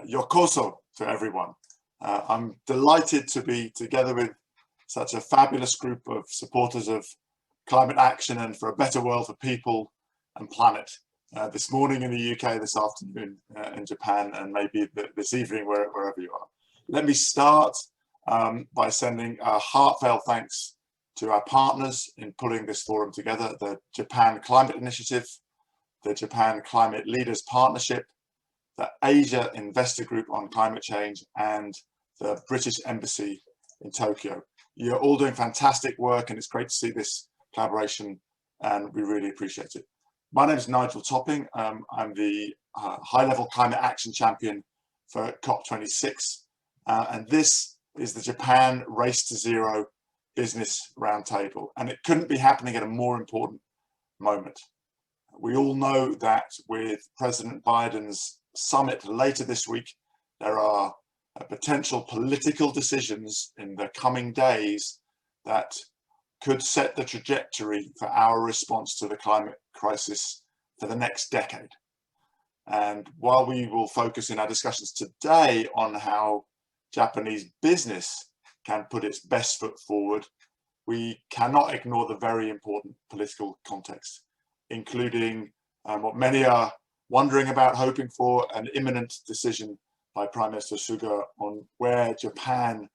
yokoso to everyone. I'm delighted to be together with such a fabulous group of supporters of climate action and for a better world for people and planet. This morning in the UK, this afternoon in Japan, and maybe this evening wherever you are. Let me start by sending a heartfelt thanks to our partners in pulling this forum together, the Japan Climate Initiative, the Japan Climate Leaders Partnership, the Asia Investor Group on Climate Change, and the British Embassy in Tokyo. You're all doing fantastic work, and it's great to see this collaboration, and we really appreciate it. My name is Nigel Topping. I'm the high-level climate action champion for COP26, and this is the Japan Race to Zero Business Roundtable, and it couldn't be happening at a more important moment. We all know that with President Biden's summit later this week, there are potential political decisions in the coming days that could set the trajectory for our response to the climate crisis for the next decade. And while we will focus in our discussions today on how Japanese business can put its best foot forward, we cannot ignore the very important political context, including what many are wondering about, hoping for, an imminent decision by Prime Minister Suga on where Japan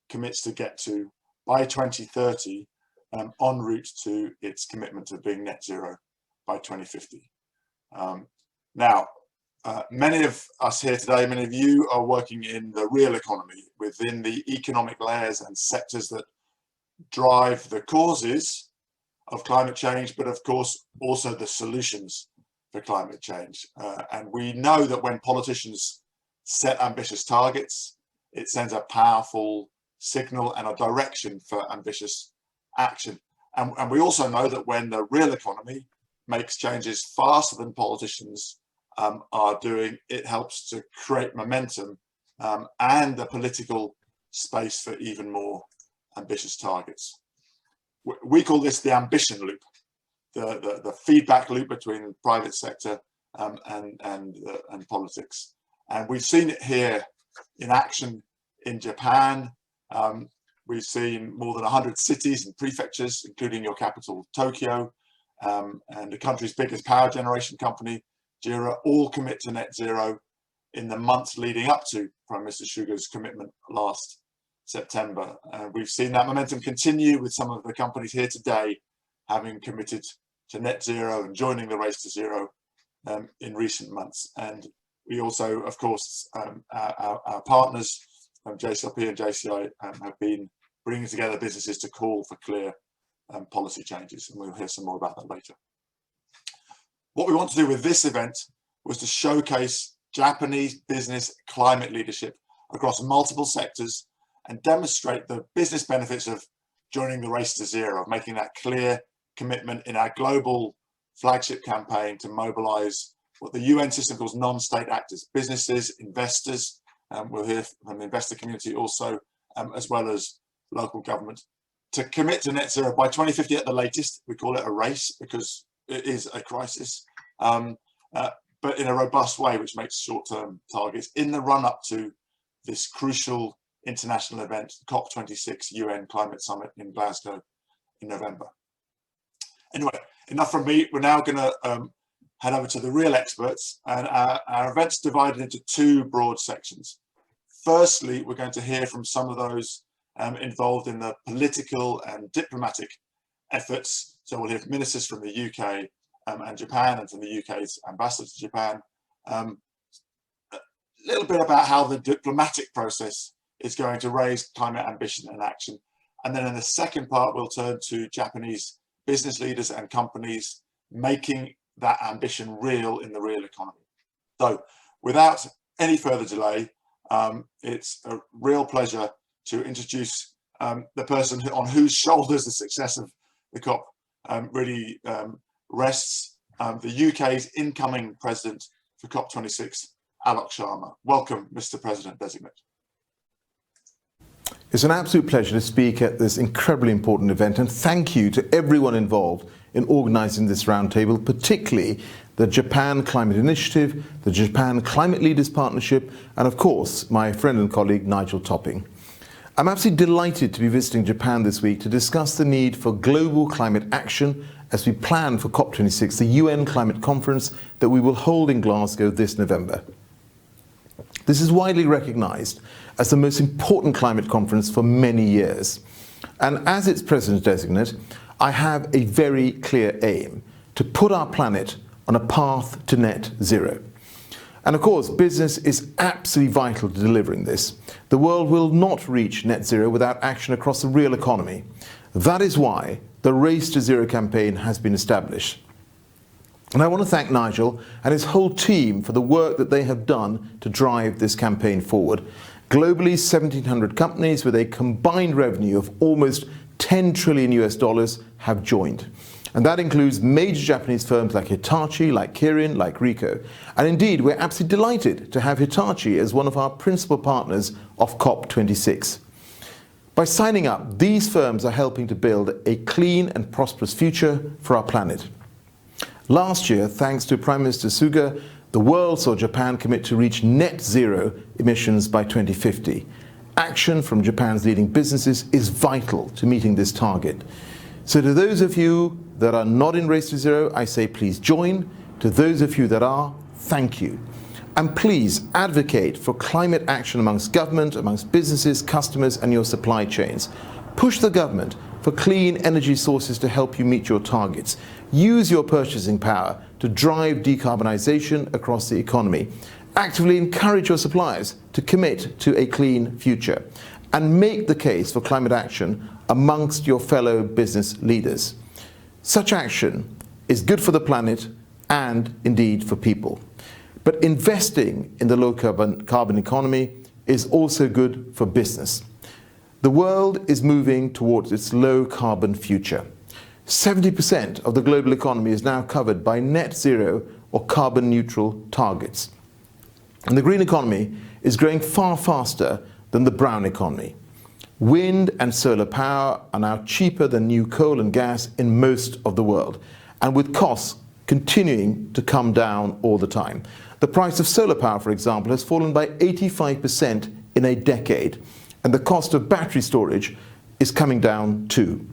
commits to get to by 2030 en route to its commitment of being net zero by 2050. Now, many of us here today, many of you are working in the real economy, within the economic layers and sectors that drive the causes of climate change, but of course also the solutions for climate change. And we know that when politicians set ambitious targets, it sends a powerful signal and a direction for ambitious action. And we also know that when the real economy makes changes faster than politicians are doing, it helps to create momentum and the political space for even more ambitious targets. We call this the ambition loop, the feedback loop between private sector and politics. And we've seen it here in action in Japan. We've seen more than 100 cities and prefectures, including your capital, Tokyo, and the country's biggest power generation company, JERA, all commit to net zero in the months leading up to Prime Minister Suga's commitment last September. We've seen that momentum continue with some of the companies here today having committed to net zero and joining the race to zero in recent months. And we also, of course, our partners, JCLP and JCI, have been bringing together businesses to call for clear policy changes, and we'll hear some more about that later. What we want to do with this event was to showcase Japanese business climate leadership across multiple sectors and demonstrate the business benefits of joining the race to zero, of making that clear commitment in our global flagship campaign to mobilize what the UN system calls non-state actors, businesses, investors, we'll hear from the investor community also, as well as local government, to commit to net zero by 2050 at the latest. We call it a race because it is a crisis, but in a robust way, which makes short-term targets in the run-up to this crucial international event, COP26 UN Climate Summit in Glasgow in November. Anyway, enough from me. We're now going to head over to the real experts, and our event's divided into two broad sections. Firstly, we're going to hear from some of those involved in the political and diplomatic efforts. So we'll hear from ministers from the UK and Japan, and from the UK's ambassador to Japan. A little bit about how the diplomatic process is going to raise climate ambition and action. And then in the second part, we'll turn to Japanese business leaders and companies making that ambition real in the real economy. So without any further delay, it's a real pleasure to introduce the person on whose shoulders the success of the COP really rests, the UK's incoming president for COP26, Alok Sharma. Welcome, Mr. President-designate. It's an absolute pleasure to speak at this incredibly important event, and thank you to everyone involved in organising this roundtable, particularly the Japan Climate Initiative, the Japan Climate Leaders Partnership, and of course, my friend and colleague Nigel Topping. I'm absolutely delighted to be visiting Japan this week to discuss the need for global climate action as we plan for COP26, the UN Climate Conference that we will hold in Glasgow this November. This is widely recognised as the most important climate conference for many years. And as its president-designate, I have a very clear aim: to put our planet on a path to net zero. And of course, business is absolutely vital to delivering this. The world will not reach net zero without action across the real economy. That is why the Race to Zero campaign has been established. And I want to thank Nigel and his whole team for the work that they have done to drive this campaign forward. Globally, 1,700 companies with a combined revenue of almost $10 trillion have joined. And that includes major Japanese firms like Hitachi, like Kirin, like Ricoh. And indeed, we're absolutely delighted to have Hitachi as one of our principal partners of COP26. By signing up, these firms are helping to build a clean and prosperous future for our planet. Last year, thanks to Prime Minister Suga, the world saw Japan commit to reach net zero emissions by 2050. Action from Japan's leading businesses is vital to meeting this target. So to those of you that are not in Race to Zero, I say please join. To those of you that are, thank you. And please advocate for climate action amongst government, amongst businesses, customers and your supply chains. Push the government for clean energy sources to help you meet your targets. Use your purchasing power to drive decarbonisation across the economy. Actively encourage your suppliers to commit to a clean future. And make the case for climate action amongst your fellow business leaders. Such action is good for the planet and indeed for people. But investing in the low carbon economy is also good for business. The world is moving towards its low carbon future. 70% of the global economy is now covered by net zero or carbon neutral targets. And the green economy is growing far faster than the brown economy. Wind and solar power are now cheaper than new coal and gas in most of the world, and with costs continuing to come down all the time. The price of solar power, for example, has fallen by 85% in a decade, and the cost of battery storage is coming down too.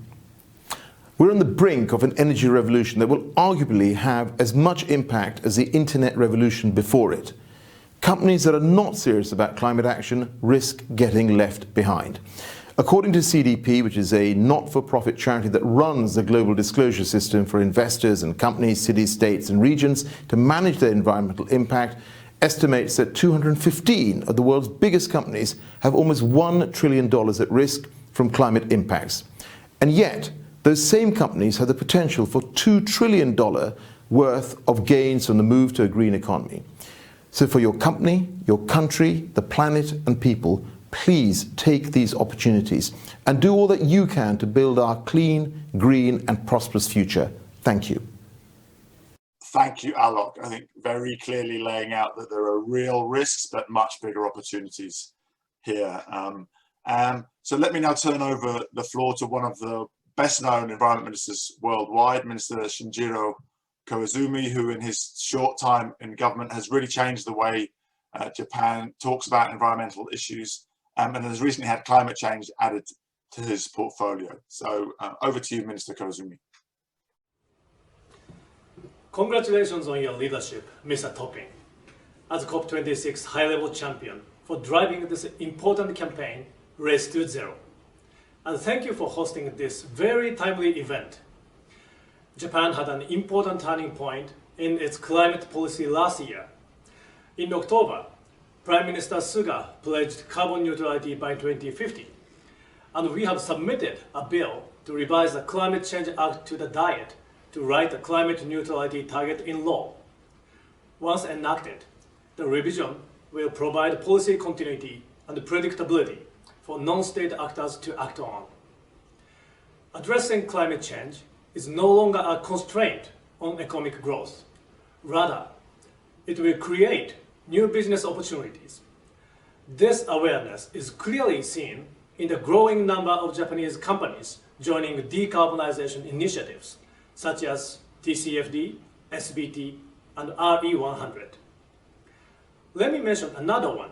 We're on the brink of an energy revolution that will arguably have as much impact as the internet revolution before it. Companies that are not serious about climate action risk getting left behind. According to CDP, which is a not-for-profit charity that runs the global disclosure system for investors and companies, cities, states and regions to manage their environmental impact, estimates that 215 of the world's biggest companies have almost $1 trillion at risk from climate impacts. And yet, those same companies have the potential for $2 trillion worth of gains from the move to a green economy. So for your company, your country, the planet and people, please take these opportunities and do all that you can to build our clean, green and prosperous future. Thank you. Thank you, Alok. I think very clearly laying out that there are real risks, but much bigger opportunities here. So let me now turn over the floor to one of the best known environment ministers worldwide, Minister Shinjiro Kozumi, who in his short time in government has really changed the way Japan talks about environmental issues and has recently had climate change added to his portfolio. So over to you, Minister Kozumi. Congratulations on your leadership, Mr. Topping, as COP26 high-level champion for driving this important campaign, Race to Zero. And thank you for hosting this very timely event. Japan had an important turning point in its climate policy last year. In October, Prime Minister Suga pledged carbon neutrality by 2050, and we have submitted a bill to revise the Climate Change Act to the Diet to write a climate neutrality target in law. Once enacted, the revision will provide policy continuity and predictability for non-state actors to act on. Addressing climate change is no longer a constraint on economic growth. Rather, it will create new business opportunities. This awareness is clearly seen in the growing number of Japanese companies joining decarbonization initiatives, such as TCFD, SBT, and RE100. Let me mention another one.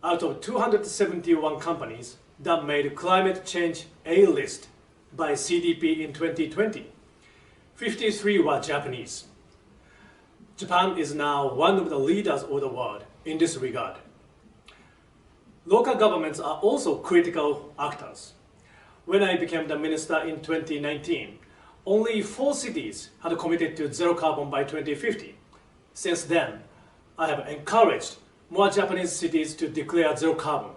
Out of 271 companies that made climate change A list by CDP in 2020, 53 were Japanese. Japan is now one of the leaders of the world in this regard. Local governments are also critical actors. When I became the minister in 2019, only 4 cities had committed to zero carbon by 2050. Since then, I have encouraged more Japanese cities to declare zero carbon.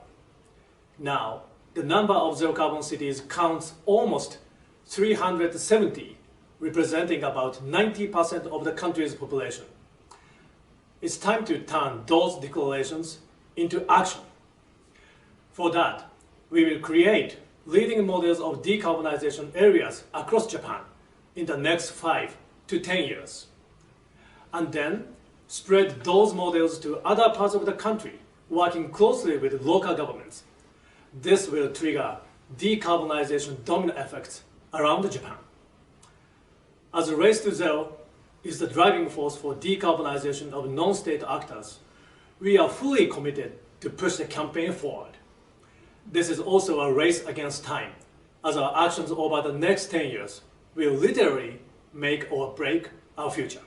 Now, the number of zero carbon cities counts almost 370, representing about 90% of the country's population. It's time to turn those declarations into action. For that, we will create leading models of decarbonization areas across Japan in the next 5 to 10 years. And then spread those models to other parts of the country, working closely with local governments. This will trigger decarbonization domino effects around Japan. As a race to zero is the driving force for decarbonization of non-state actors, we are fully committed to push the campaign forward. This is also a race against time, as our actions over the next 10 years will literally make or break our future.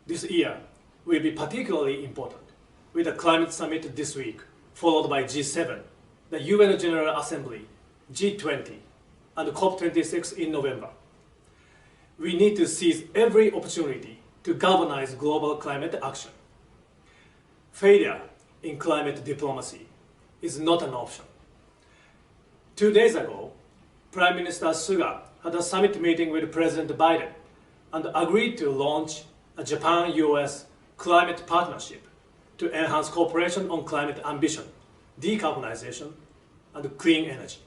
This year will be particularly important, with the climate summit this week, followed by G7, the UN General Assembly, G20, and COP26 in November. We need to seize every opportunity to galvanize global climate action. Failure in climate diplomacy is not an option. 2 days ago, Prime Minister Suga had a summit meeting with President Biden and agreed to launch a Japan-US climate partnership to enhance cooperation on climate ambition, decarbonization, and clean energy.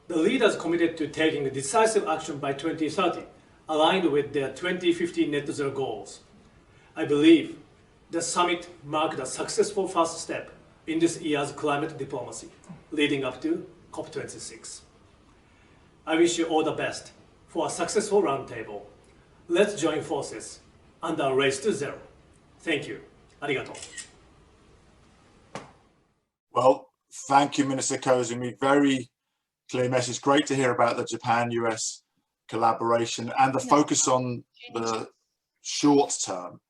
The leaders committed to taking decisive action by 2030, aligned with their 2050 net zero goals. I believe the summit marked a successful first step in this year's climate diplomacy, leading up to COP26. I wish you all the best for a successful roundtable. Let's join forces and a race to zero. Thank you. Arigato. Well, thank you, Minister Kozumi. Very clear message. Great to hear about the Japan-US collaboration and the focus on the short term,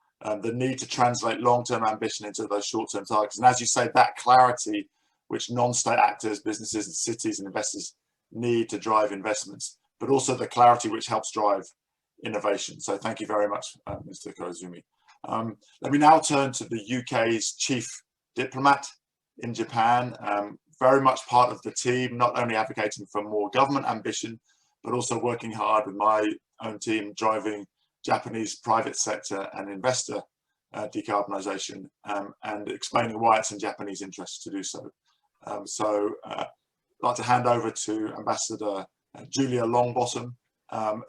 the need to translate long-term ambition into those short-term targets. And as you say, that clarity which non-state actors, businesses and cities and investors need to drive investments, but also the clarity which helps drive innovation. So thank you very much, Mr. Kozumi. Let me now turn to the UK's chief diplomat in Japan, very much part of the team, not only advocating for more government ambition, but also working hard with my own team, driving Japanese private sector and investor decarbonisation and explaining why it's in Japanese interests to do so. I'd like to hand over to Ambassador Julia Longbottom,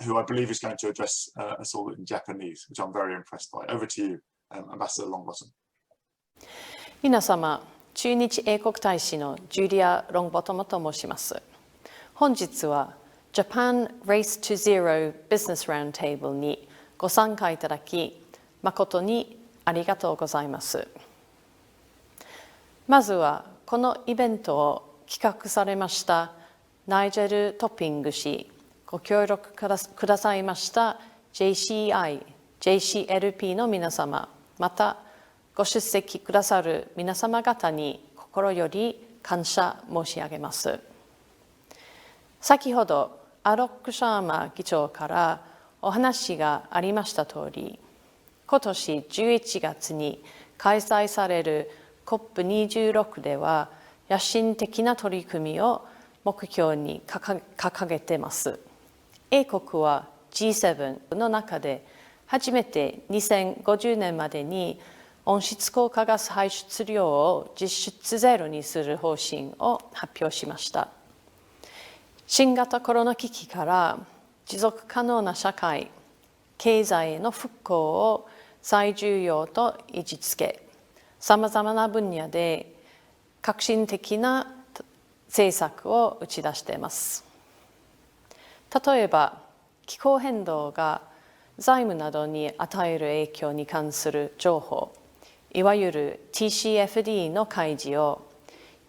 who I believe is going to address us all in Japanese, which I'm very impressed by. Over to you, Ambassador Longbottom. 皆様、駐日英国大使のジュリア・ロングボトムと申します。本日は Japan Race to Zero Business Roundtable にご参加いただき、誠にありがとうございます。まずはこのイベントを企画されましたナイジェル・トッピング氏、ご協力くださいました JCI、JCLP の皆様、またご出席くださる皆様方に心より感謝申し上げます。先ほどアロック・シャーマ議長からお話がありましたとおり、今年11月に開催される COP26 では野心的な取り組みを目標に掲げています。英国は G7 の中で初めて2050年までに温室効果ガス排出量を実質ゼロにする方針を発表しました。新型コロナ危機から持続可能な社会、経済への復興を最重要と位置づけ、さまざまな分野で革新的な政策を打ち出しています。例えば、気候変動が財務などに与える影響に関する情報、いわゆる TCFD の開示を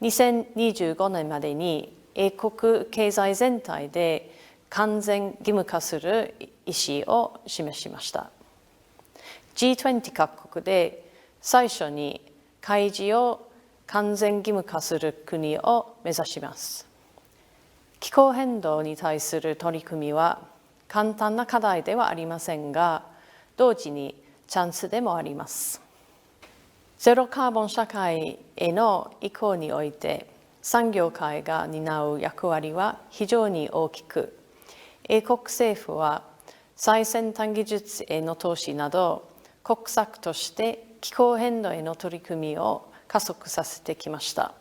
2025年までに英国経済全体で完全義務化する意思を示しました。G20 各国で最初に開示を完全義務化する国を目指します。気候変動に対する取り組みは簡単な課題ではありませんが、同時にチャンスでもあります。ゼロカーボン社会への移行において、産業界が担う役割は非常に大きく、英国政府は最先端技術への投資など、国策として気候変動への取り組みを加速させてきました。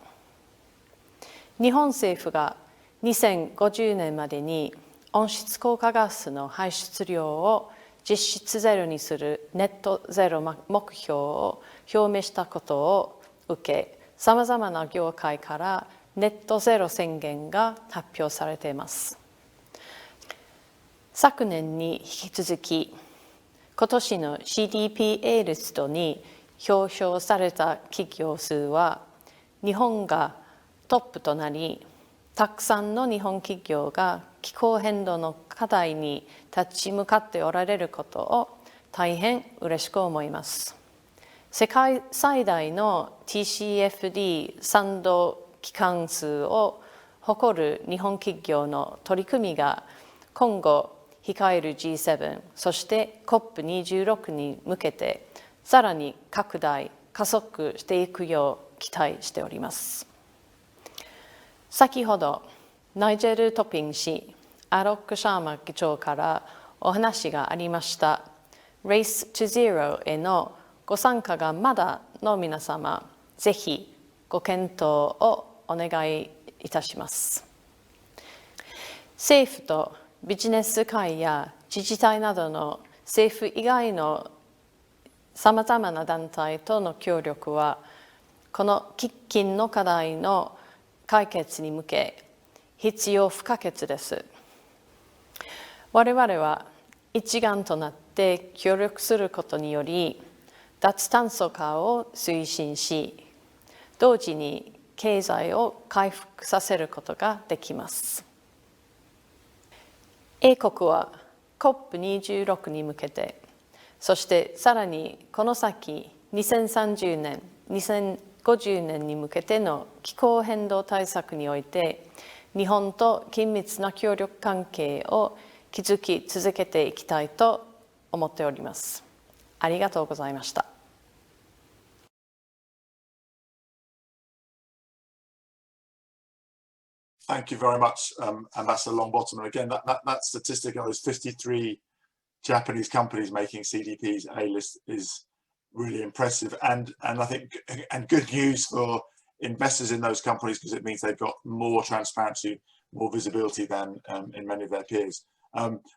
日本政府が2050年までに温室効果ガスの排出量を実質ゼロにするネットゼロ目標を表明したことを受け、さまざまな業界からネットゼロ宣言が発表されています。昨年に引き続き、今年の CDP リストに表彰された企業数は、日本がトップとなり、たくさんの日本企業が気候変動の課題に立ち向かっておられることを大変嬉しく思います。世界最大の TCFD 賛同機関数を誇る日本企業の取り組みが今後控える G7、そして COP26 に向けてさらに拡大、加速していくよう期待しております。先ほど、ナイジェル・トピン氏、アロック・シャーマ議長からお話がありました Race to Zero へのご参加がまだの皆様、ぜひご検討をお願いいたします。政府とビジネス界や自治体などの政府以外のさまざまな団体との協力は、この喫緊の課題の解決に向け必要不可欠です。我々は一丸となって協力することにより、脱炭素化を推進し、同時に経済を回復させることができます。英国は COP26 に向けて、そしてさらにこの先2030年、2050年に向けての気候変動対策において、日本と緊密な協力関係を築き続けていきたいと思っております。ありがとうございました。Thank you very much, Ambassador Longbottom. And again, that statistic of those 53 Japanese companies making CDP's A-list is really impressive, and I think good news for investors in those companies, because it means they've got more transparency, more visibility than in many of their peers.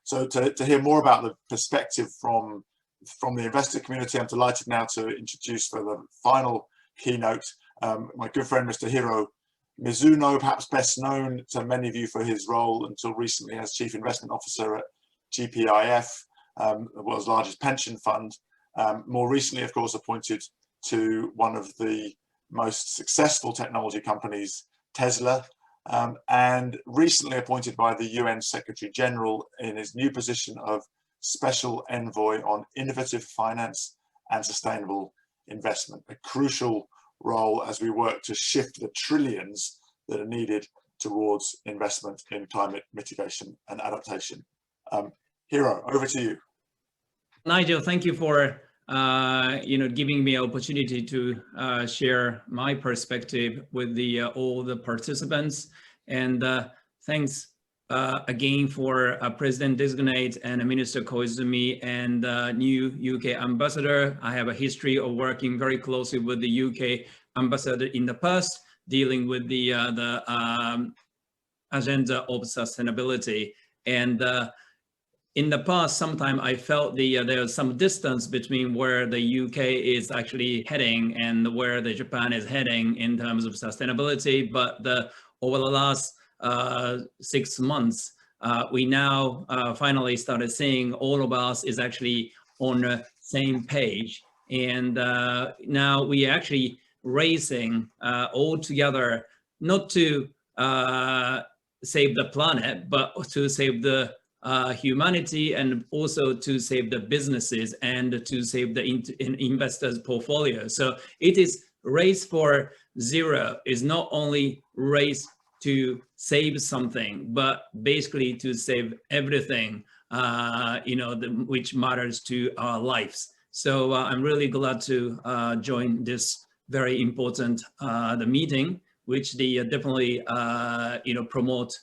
So to hear more about the perspective from the investor community, I'm delighted now to introduce for the final keynote my good friend Mr. Hiro Mizuno, perhaps best known to many of you for his role until recently as Chief Investment Officer at GPIF, the world's largest pension fund. More recently, of course, appointed to one of the most successful technology companies, Tesla, and recently appointed by the UN Secretary General in his new position of Special Envoy on Innovative Finance and Sustainable Investment, a crucial role as we work to shift the trillions that are needed towards investment in climate mitigation and adaptation. Hiro, over to you. Nigel, thank you for giving me an opportunity to share my perspective with all the participants, and thanks again for President Designate and Minister Kozumi and new UK ambassador. I have a history of working very closely with the UK ambassador in the past, dealing with the agenda of sustainability. And in the past, sometimes I felt there's some distance between where the UK is actually heading and where the Japan is heading in terms of sustainability. But over the last 6 months, we now finally started seeing all of us is actually on the same page. And now we are actually racing all together, not to save the planet, but to save the humanity, and also to save the businesses and to save the investors' portfolio. So it is race for zero. Is not only race to save something, but basically to save everything, which matters to our lives. So I'm really glad to join this very important the meeting, which they definitely promote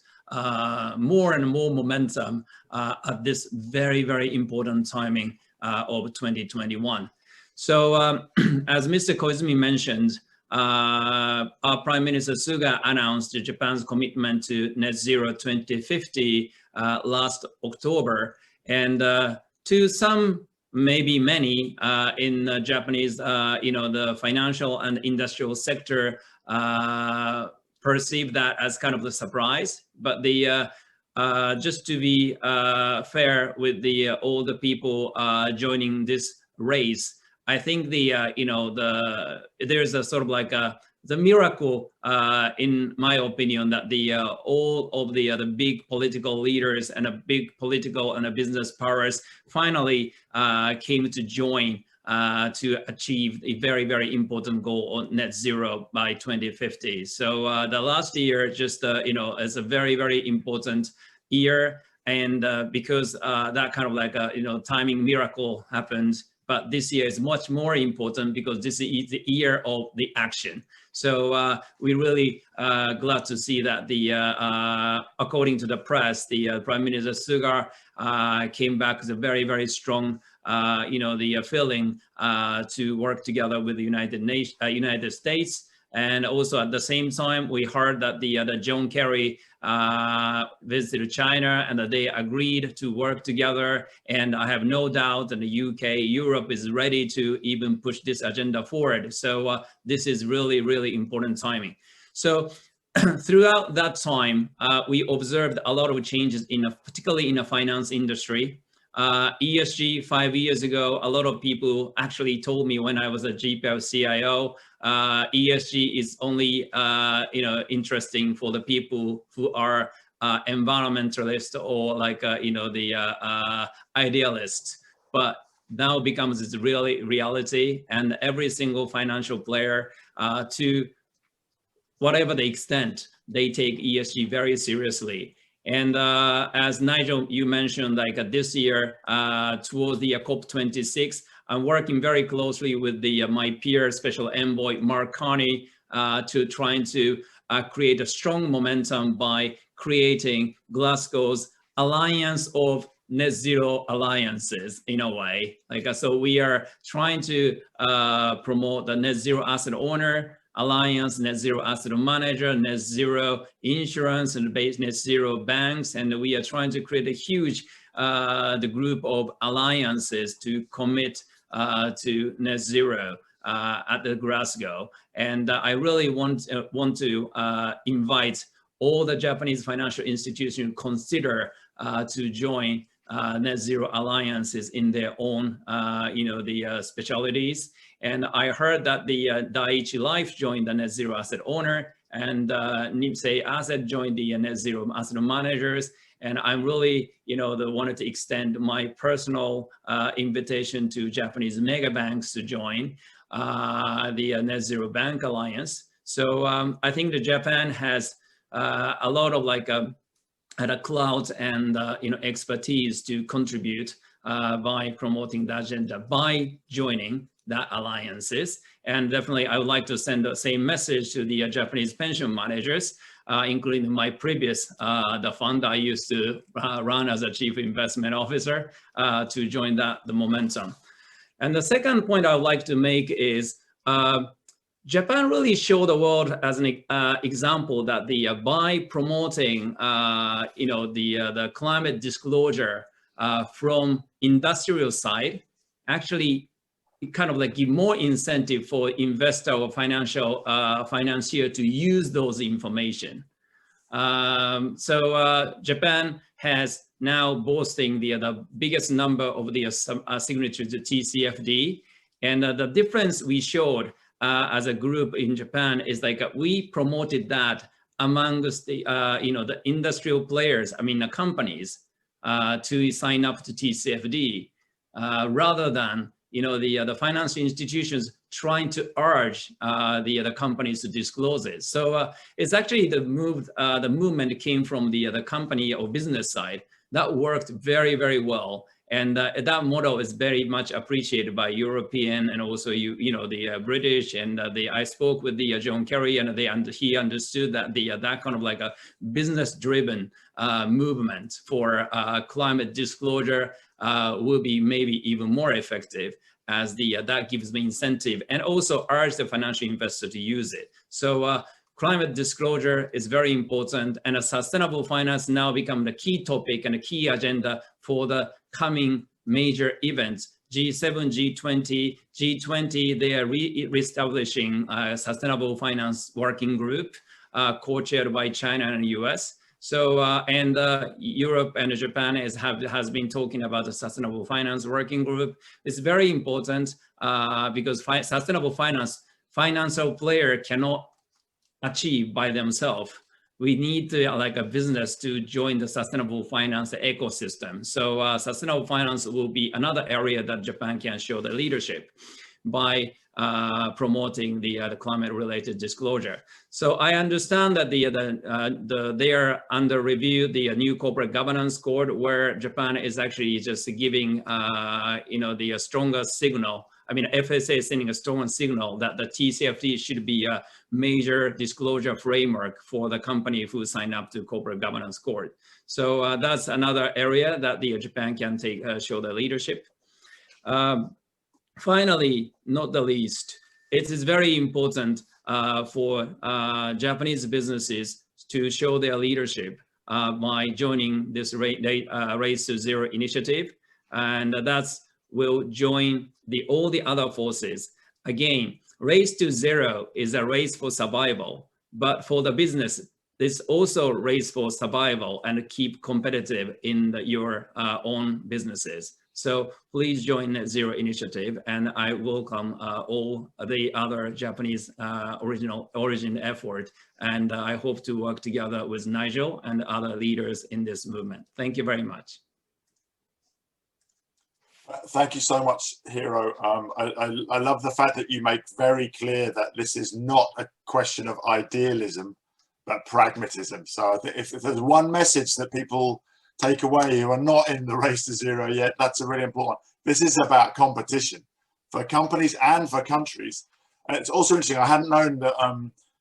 more and more momentum at this very, very important timing of 2021. So as Mr. Kozumi mentioned, our Prime Minister Suga announced Japan's commitment to net zero 2050 last October, and to some, maybe many in Japanese, the financial and industrial sector perceive that as kind of the surprise. But the just to be fair with the all the people joining this race, I think there's a sort of like the miracle, in my opinion, that all of the big political leaders and big political and business powers finally came to join to achieve a very, very important goal on net zero by 2050. So the last year just is a very, very important year, and because that kind of like timing miracle happened. But this year is much more important because this is the year of the action. So we're really glad to see that according to the press, the Prime Minister Suga came back with a very, very strong, feeling to work together with the United States. And also at the same time, we heard that the John Kerry visited China, and that they agreed to work together. And I have no doubt that the UK, Europe is ready to even push this agenda forward. So this is really, really important timing. So throughout that time, we observed a lot of changes particularly in the finance industry. ESG 5 years ago, a lot of people actually told me when I was a GPL CIO, ESG is only interesting for the people who are environmentalists or like the idealists. But now becomes this really reality, and every single financial player, to whatever the extent, they take ESG very seriously. And as Nigel, you mentioned, like this year, towards the COP26, I'm working very closely with my peer special envoy, Mark Carney, to trying to create a strong momentum by creating Glasgow's alliance of net zero alliances in a way. So we are trying to promote the net zero asset owner alliance, net zero asset manager, net zero insurance, and net zero banks. And we are trying to create a huge the group of alliances to commit to net zero at the Glasgow. And I really want to invite all the Japanese financial institutions consider to join net zero alliances in their own, the specialties. And I heard that the Daiichi Life joined the net zero asset owner, and Nipsey Asset joined the net zero asset managers. And I'm really, wanted to extend my personal invitation to Japanese mega banks to join the Net Zero Bank Alliance. So I think that Japan has a lot of had a clout and expertise to contribute by promoting the agenda by joining the alliances. And definitely, I would like to send the same message to the Japanese pension managers, including my previous, the fund I used to run as a chief investment officer, to join the momentum. And the second point I would like to make is Japan really showed the world as an example that by promoting the climate disclosure from industrial side, actually kind of give more incentive for investor or financier to use those information. Japan has now boasting the biggest number of the signatures to TCFD, and the difference we showed as a group in Japan is like we promoted that among the the industrial players, I mean the companies, to sign up to TCFD, rather than the financial institutions trying to urge the companies to disclose it. So it's actually the movement came from the company or business side that worked very, very well. And that model is very much appreciated by European and also the British. And I spoke with the John Kerry, and he understood that that kind of like a business-driven movement for climate disclosure will be maybe even more effective, as that gives the incentive and also urge the financial investor to use it. So climate disclosure is very important, and a sustainable finance now become the key topic and a key agenda for the coming major events. G7, G20, G20, they are reestablishing a sustainable finance working group, co-chaired by China and US. So, Europe and Japan has been talking about the sustainable finance working group. It's very important because sustainable finance, financial player cannot achieve by themselves. We need to, like a business, to join the sustainable finance ecosystem. So sustainable finance will be another area that Japan can show the leadership by promoting the climate-related disclosure. So I understand that they are under review the new corporate governance code, where Japan is actually just giving the stronger signal. I mean, FSA is sending a strong signal that the TCFD should be a major disclosure framework for the company who sign up to corporate governance code. So that's another area that Japan can show the leadership. Finally, not the least, it is very important for Japanese businesses to show their leadership by joining this Race to Zero initiative, and that's will join all the other forces. Again, Race to Zero is a race for survival, but for the business, this also race for survival and keep competitive in your own businesses. So please join Net Zero initiative, and I welcome all the other Japanese origin effort, and I hope to work together with Nigel and other leaders in this movement. Thank you very much. Thank you so much, Hiro. I love the fact that you make very clear that this is not a question of idealism, but pragmatism. So I think if there's one message that people take away who are not in the Race to Zero yet, that's a really important one. This is about competition for companies and for countries. And it's also interesting, I hadn't known that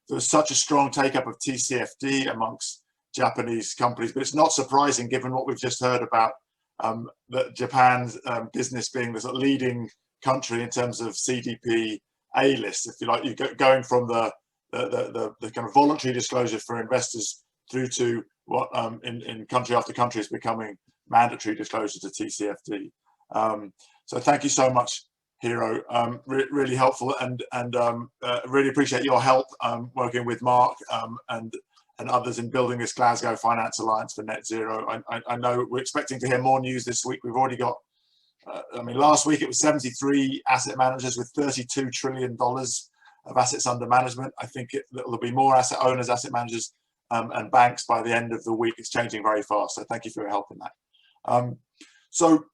there was such a strong take-up of TCFD amongst Japanese companies, but it's not surprising given what we've just heard about that Japan's business being the sort of leading country in terms of CDP A list, if you like, you're going from the kind of voluntary disclosure for investors through to what in country after country is becoming mandatory disclosure to TCFD. So thank you so much, Hiro. Really helpful, and really appreciate your help working with Mark and others in building this Glasgow Finance Alliance for Net Zero. I know we're expecting to hear more news this week. We've already got, I mean, last week it was 73 asset managers with $32 trillion of assets under management. I think there'll be more asset owners, asset managers, and banks by the end of the week. It's changing very fast. So thank you for your help in that. So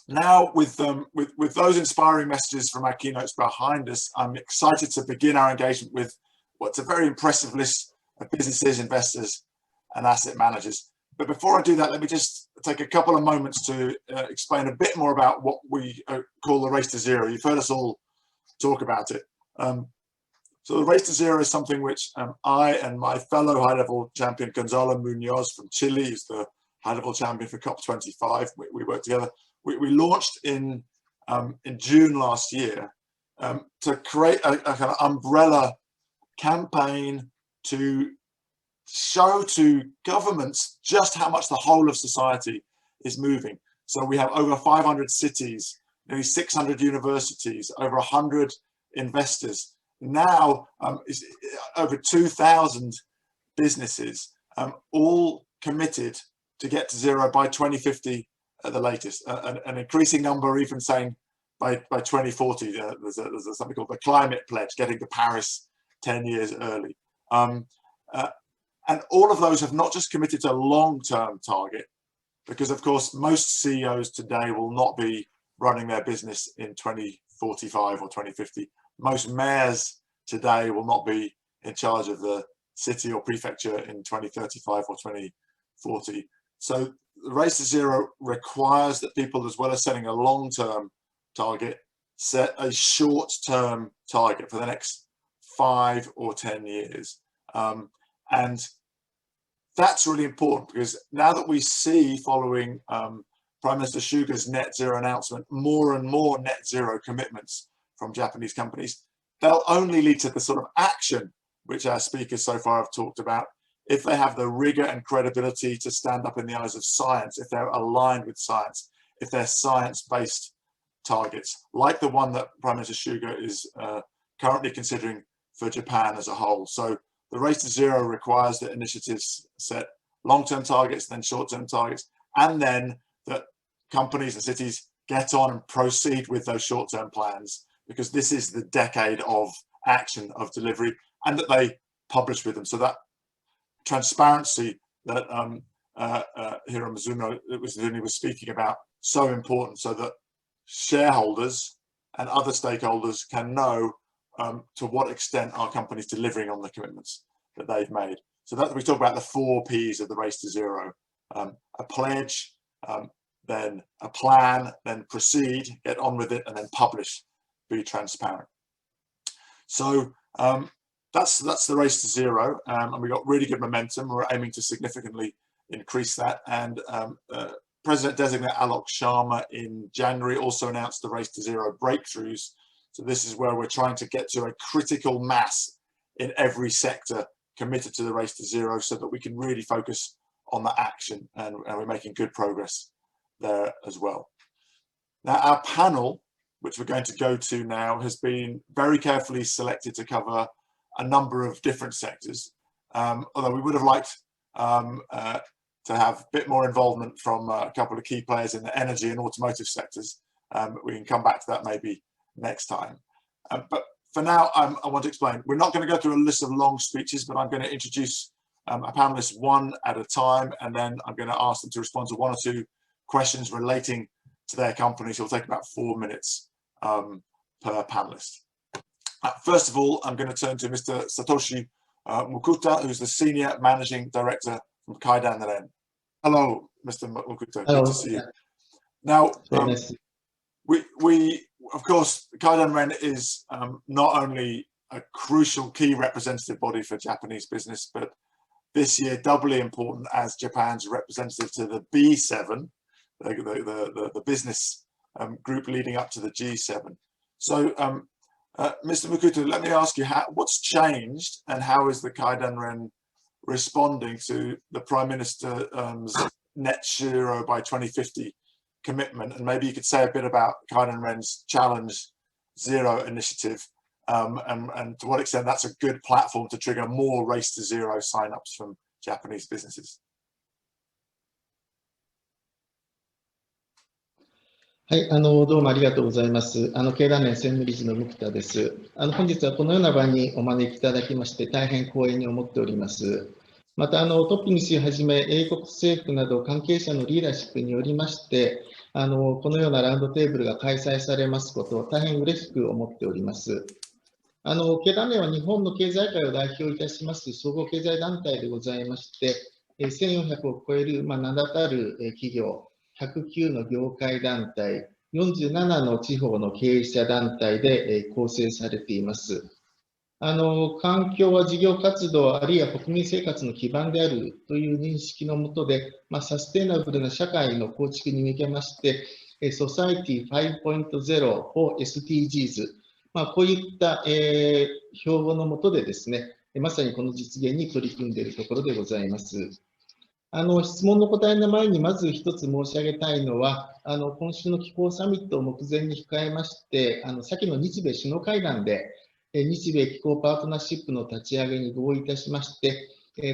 now with those inspiring messages from our keynotes behind us, I'm excited to begin our engagement with what's a very impressive list of businesses, investors, and asset managers. But before I do that, let me just take a couple of moments to explain a bit more about what we call the Race to Zero. You've heard us all talk about it. So the Race to Zero is something which I and my fellow high-level champion Gonzalo Munoz from Chile, who's the high-level champion for COP25, we worked together. We launched in June last year to create a kind of umbrella campaign to show to governments just how much the whole of society is moving. So we have over 500 cities, nearly 600 universities, over 100 investors. Now over 2,000 businesses all committed to get to zero by 2050 at the latest. An increasing number even saying by 2040. There's something called the Climate Pledge, getting to Paris 10 years early. And all of those have not just committed to a long-term target, because of course most CEOs today will not be running their business in 2045 or 2050. Most mayors today will not be in charge of the city or prefecture in 2035 or 2040. So the Race to Zero requires that people, as well as setting a long-term target, set a short-term target for the next 5 or 10 years. And that's really important, because now that we see, following Prime Minister Suga's net zero announcement, more and more net zero commitments from Japanese companies, they'll only lead to the sort of action which our speakers so far have talked about, if they have the rigor and credibility to stand up in the eyes of science, if they're aligned with science, if they're science-based targets, like the one that Prime Minister Suga is currently considering for Japan as a whole. So the Race to Zero requires that initiatives set long-term targets, then short-term targets, and then that companies and cities get on and proceed with those short-term plans, because this is the decade of action, of delivery, and that they publish with them. So that transparency that Hiromizuno was speaking about, so important, so that shareholders and other stakeholders can know to what extent our companies delivering on the commitments that they've made. So that we talk about the 4 Ps of the Race to Zero: a pledge, then a plan, then proceed, get on with it, and then publish, be transparent. So that's the Race to Zero, and we got really good momentum. We're aiming to significantly increase that, and President-designate Alok Sharma in January also announced the Race to Zero breakthroughs. So this is where we're trying to get to a critical mass in every sector committed to the Race to Zero, so that we can really focus on the action, and we're making good progress there as well. Now, our panel, which we're going to go to now, has been very carefully selected to cover a number of different sectors, although we would have liked to have a bit more involvement from a couple of key players in the energy and automotive sectors. We can come back to that maybe next time. But for now, I want to explain. We're not going to go through a list of long speeches, but I'm going to introduce our panelists one at a time, and then I'm going to ask them to respond to 1 or 2 questions relating to their companies. It'll take about 4 minutes per panelist. First of all, I'm going to turn to Mr. Satoshi Mukuta, who's the Senior Managing Director from Kaidan Ren. Hello, Mr. Mukuta. Hello. Good to see you. Now, we of course, Kaidan Ren is not only a crucial key representative body for Japanese business, but this year doubly important as Japan's representative to the B7, the business group leading up to the G7. So, Mr. Mukuta, let me ask you, what's changed, and how is the Kaidan Ren responding to the Prime Minister's net zero by 2050 commitment? And maybe you could say a bit about Kaidan Ren's Challenge Zero initiative, and to what extent that's a good platform to trigger more Race to Zero sign-ups from Japanese businesses. はい、どうもありがとうございます。経団連専務理事の向田です。本日はこのような場にお招きいただきまして大変光栄に思っております。またトッピング氏はじめ英国政府など関係者のリーダーシップによりましてこのようなラウンドテーブルが開催されますことを大変嬉しく思っております。経団連は日本の経済界を代表いたします総合経済団体でございまして1400を超える名だたる企業109の業界団体、47の地方の経営者団体で構成されています。環境は事業活動あるいは国民生活の基盤であるという認識のもとで、サステイナブルな社会の構築に向けまして、ソサイティ 5.0 for SDGs、こういった標語のもとでですね、まさにこの実現に取り組んでいるところでございます。質問の答えの前にまず一つ申し上げたいのは、今週の気候サミットを目前に控えまして、先の日米首脳会談で、日米気候パートナーシップの立ち上げに合意いたしまして、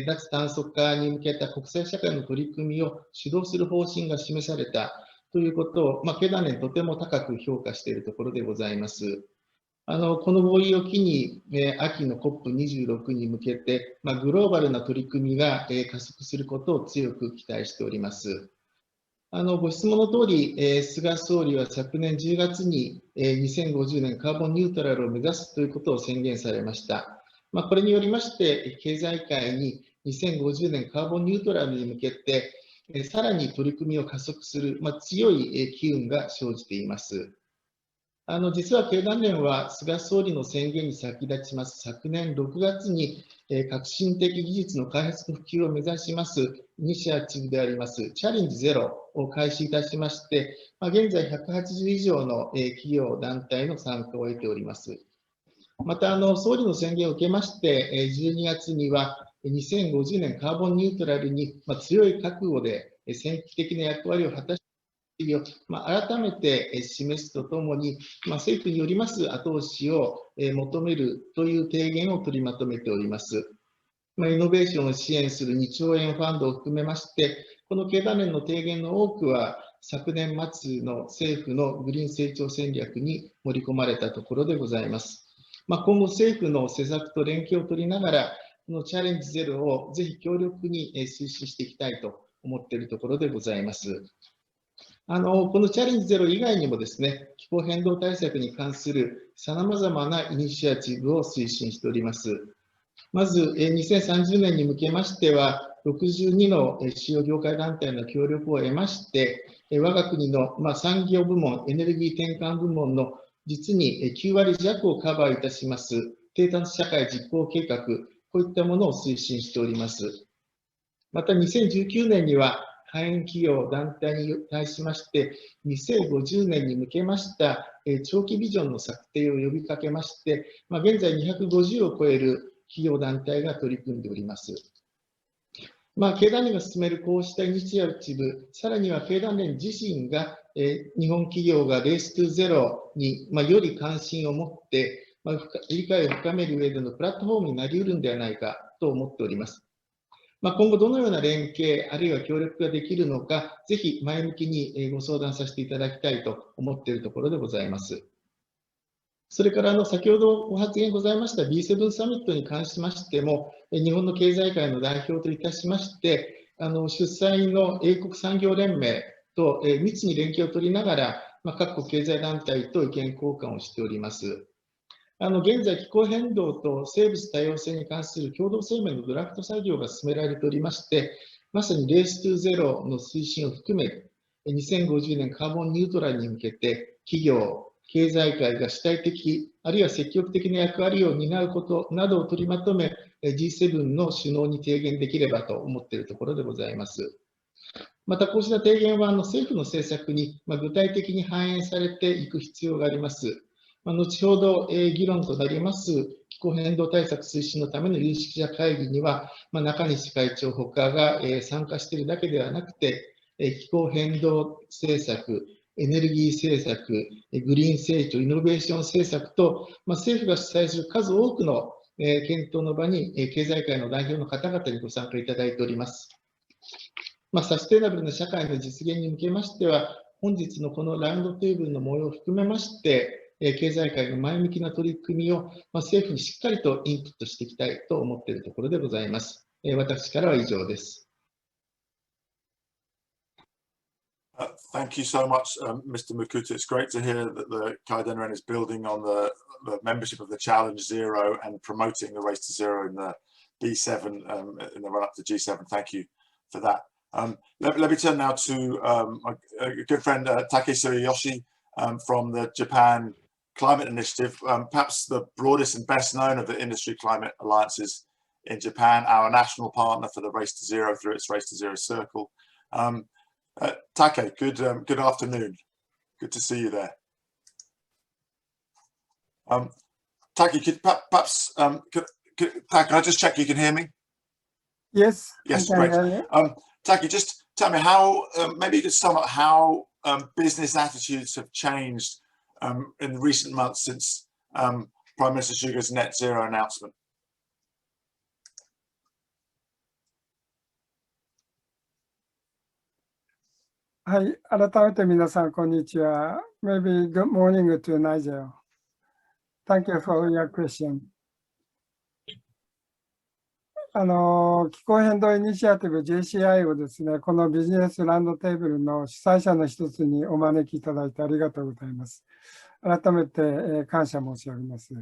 脱炭素化に向けた国際社会の取り組みを主導する方針が示されたということを、経団連とても高く評価しているところでございます。この合意を機に、秋の COP26 に向けて、グローバルな取り組みが、加速することを強く期待しております。ご質問の通り、菅総理は昨年10月に、2050年カーボンニュートラルを目指すということを宣言されました。これによりまして、経済界に2050年カーボンニュートラルに向けて、さらに取り組みを加速する、強い機運が生じています。実は経団連は菅総理の宣言に先立ちます昨年6月に革新的技術の開発と普及を目指しますイニシアチブでありますチャレンジゼロを開始いたしまして、現在180以上の企業団体の参加を得ております。また総理の宣言を受けまして12月には2050年カーボンニュートラルに強い覚悟で先駆的な役割を果たして改めて示すとともに、政府によります後押しを求めるという提言を取りまとめております。イノベーションを支援する2兆円ファンドを含めまして、この経団連の提言の多くは、昨年末の政府のグリーン成長戦略に盛り込まれたところでございます。今後、政府の施策と連携を取りながら、このチャレンジゼロをぜひ強力に推進していきたいと思っているところでございます。このチャレンジゼロ以外にもですね、気候変動対策に関するさまざまなイニシアチブを推進しております。まず、2030年に向けましては、62の主要業界団体の協力を得まして、我が国の産業部門、エネルギー転換部門の実に9割弱をカバーいたします低炭素社会実行計画、こういったものを推進しております。また2019年には会員企業団体に対しまして2050年に向けました長期ビジョンの策定を呼びかけまして、現在250を超える企業団体が取り組んでおります。経団連が進めるこうしたイニシアチブ、さらには経団連自身が日本企業がレーストゥゼロにより関心を持って理解を深める上でのプラットフォームになり得るのではないかと思っております。今後どのような連携あるいは協力ができるのか、ぜひ前向きにご相談させていただきたいと思っているところでございます。それから先ほどご発言ございました B7 サミットに関しましても、日本の経済界の代表といたしまして、主催の英国産業連盟と密に連携を取りながら、各国経済団体と意見交換をしております。現在、気候変動と生物多様性に関する共同声明のドラフト作業が進められておりまして、まさにレーストゥゼロの推進を含め、2050年カーボンニュートラルに向けて、企業、経済界が主体的、あるいは積極的な役割を担うことなどを取りまとめ、G7 の首脳に提言できればと思っているところでございます。また、こうした提言は政府の政策に具体的に反映されていく必要があります。後ほど議論となります気候変動対策推進のための有識者会議には、中西会長ほかが参加しているだけではなくて、気候変動政策、エネルギー政策、グリーン成長、イノベーション政策と、政府が主催する数多くの検討の場に経済界の代表の方々にご参加いただいております。サステナブルな社会の実現に向けましては、本日のこのラウンドテーブルの模様を含めまして、経済界の前向きな取り組みを政府にしっかりとインプットしていきたいと思っているところでございます。私からは以上です。Thank you so much, Mr. Mukuta. It's great to hear that the Kaidenren is building on the membership of the Challenge Zero and promoting the Race to Zero in the B7 in the run-up to G7. Thank you for that. Let me turn now to a good friend, Take Tsuyoshi, from the Japan Climate Initiative, perhaps the broadest and best known of the industry climate alliances in Japan, our national partner for the Race to Zero through its Race to Zero Circle. Take, good afternoon. Good to see you there. Take, could perhaps can I just check you can hear me? Yes. Yes, great. Take, just tell me how maybe you could sum up how business attitudes have changed in recent months since Prime Minister Suga's net zero announcement. はい、改めて皆さん、こんにちは。Maybe good morning to Nigel. Thank you for your question. 気候変動イニシアティブ JCI をですね、このビジネスラウンドテーブルの主催者の一つにお招きいただいてありがとうございます。改めて感謝申し上げます。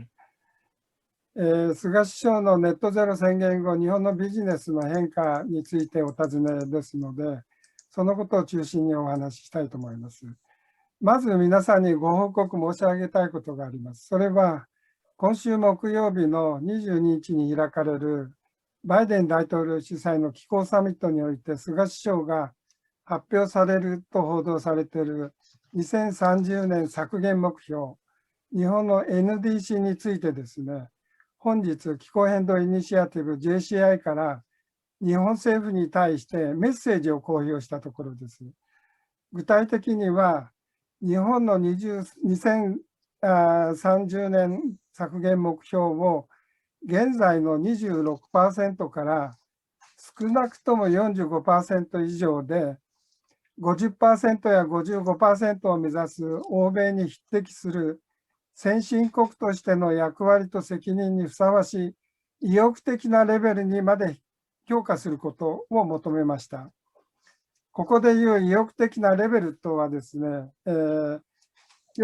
菅首相のネットゼロ宣言後、日本のビジネスの変化についてお尋ねですので、そのことを中心にお話ししたいと思います。まず皆さんにご報告申し上げたいことがあります。それは、今週木曜日の22日に開かれるバイデン大統領主催の気候サミットにおいて、菅首相が発表されると報道されている2030年削減目標、日本の NDC についてですね、本日気候変動イニシアティブ JCI から日本政府に対してメッセージを公表したところです。具体的には、日本の2030年削減目標を現在の 26% から少なくとも 45% 以上で 50% や 55% を目指す欧米に匹敵する先進国としての役割と責任にふさわしい意欲的なレベルにまで強化することを求めました。ここでいう意欲的なレベルとはですね、よ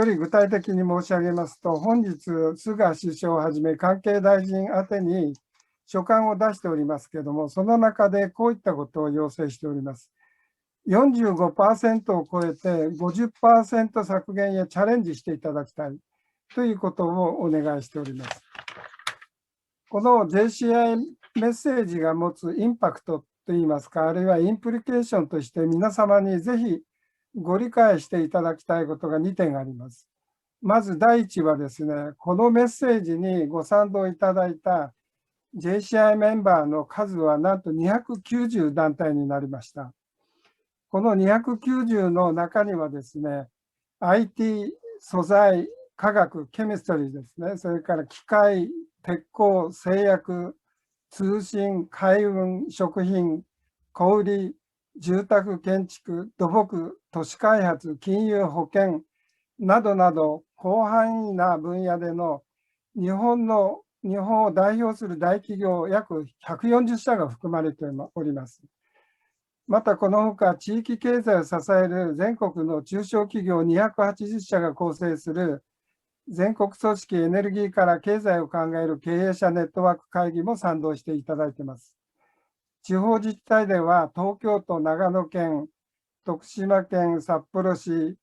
り具体的に申し上げますと、本日、菅首相をはじめ関係大臣宛てに書簡を出しておりますけれども、その中でこういったことを要請しております。45% を超えて 50% 削減へチャレンジしていただきたいということをお願いしております。この JCI メッセージが持つインパクトといいますか、あるいはインプリケーションとして皆様にぜひご理解していただきたいことが2点あります。まず第一はですね、このメッセージにご賛同いただいた JCI メンバーの数はなんと290団体になりました。この290の中にはですね、IT、素材、化学、ケミストリーですね、それから機械、鉄鋼、製薬、通信、海運、食品、小売、住宅建築、土木、都市開発、金融、保険などなど広範囲な分野での日本を代表する大企業約140社が含まれております。またこのほか地域経済を支える全国の中小企業280社が構成する全国組織エネルギーから経済を考える経営者ネットワーク会議も賛同していただいています。地方自治体では東京都、長野県、徳島県、札幌市、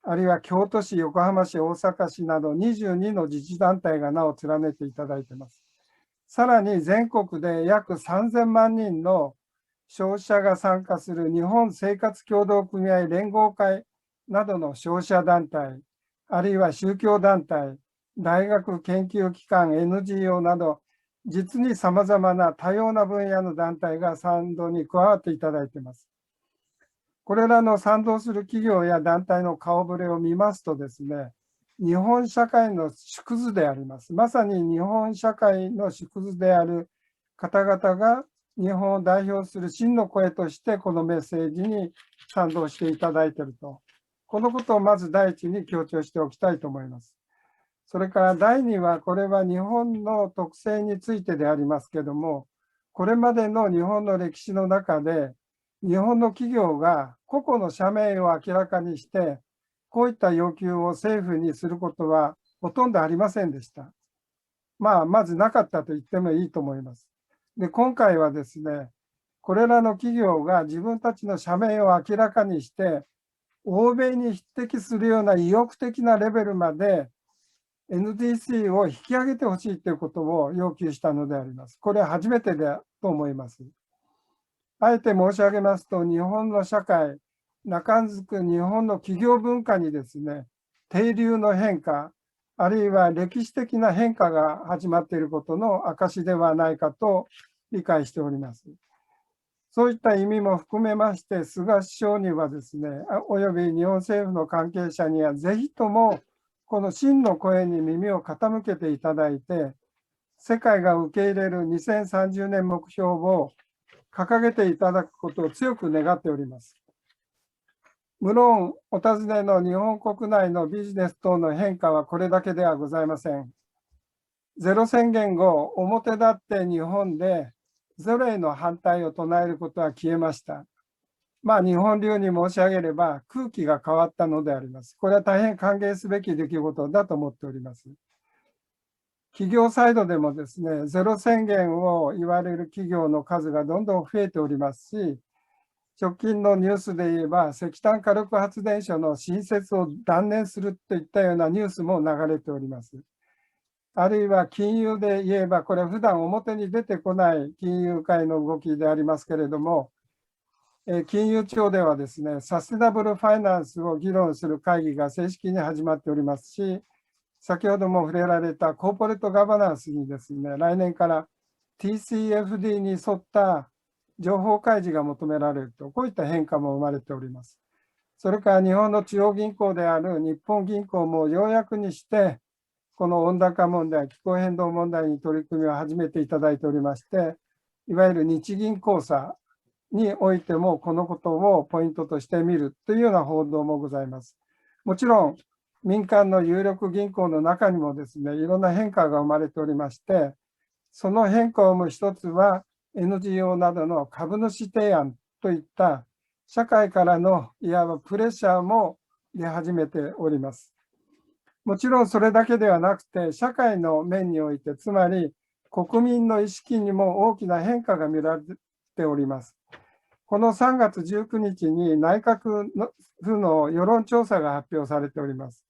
あるいは京都市、横浜市、大阪市など22の自治団体が名を連ねていただいています。さらに全国で約3000万人の消費者が参加する日本生活協同組合連合会などの消費者団体、あるいは宗教団体、大学研究機関、NGO など、実にさまざまな多様な分野の団体が賛同に加わっていただいています。これらの賛同する企業や団体の顔ぶれを見ますとですね、日本社会の縮図であります。まさに日本社会の縮図である方々が日本を代表する真の声としてこのメッセージに賛同していただいていると。このことをまず第一に強調しておきたいと思います。それから第2は、これは日本の特性についてでありますけれども、これまでの日本の歴史の中で、日本の企業が個々の社名を明らかにして、こういった要求を政府にすることはほとんどありませんでした。まずなかったと言ってもいいと思います。で、今回はですね、これらの企業が自分たちの社名を明らかにして、欧米に匹敵するような意欲的なレベルまで NDC を引き上げてほしいということを要求したのであります。これは初めてだと思います。あえて申し上げますと、日本の社会、中づく日本の企業文化にですね、底流の変化、あるいは歴史的な変化が始まっていることの証ではないかと理解しております。そういった意味も含めまして、菅首相にはですね、および日本政府の関係者には、ぜひともこの真の声に耳を傾けていただいて、世界が受け入れる2030年目標を掲げていただくことを強く願っております。無論、お尋ねの日本国内のビジネス等の変化はこれだけではございません。ゼロ宣言後、表立って日本でゼロへの反対を唱えることは消えました。日本流に申し上げれば空気が変わったのであります。これは大変歓迎すべき出来事だと思っております。企業サイドでもですね、ゼロ宣言を言われる企業の数がどんどん増えておりますし、直近のニュースで言えば石炭火力発電所の新設を断念するといったようなニュースも流れております。あるいは金融で言えば、これは普段表に出てこない金融界の動きでありますけれども、金融庁ではですね、サステナブルファイナンスを議論する会議が正式に始まっておりますし、先ほども触れられたコーポレートガバナンスにですね、来年から TCFD に沿った情報開示が求められると、こういった変化も生まれております。それから日本の中央銀行である日本銀行もようやくにして、この温暖化問題、気候変動問題に取り組みを始めていただいておりまして、いわゆる日銀交差においてもこのことをポイントとして見るというような報道もございます。もちろん民間の有力銀行の中にもですね、いろんな変化が生まれておりまして、その変化を生む一つは NGO などの株主提案といった社会からのいわばプレッシャーも出始めております。もちろんそれだけではなくて、社会の面において、つまり国民の意識にも大きな変化が見られております。この3月19日に内閣府の世論調査が発表されております。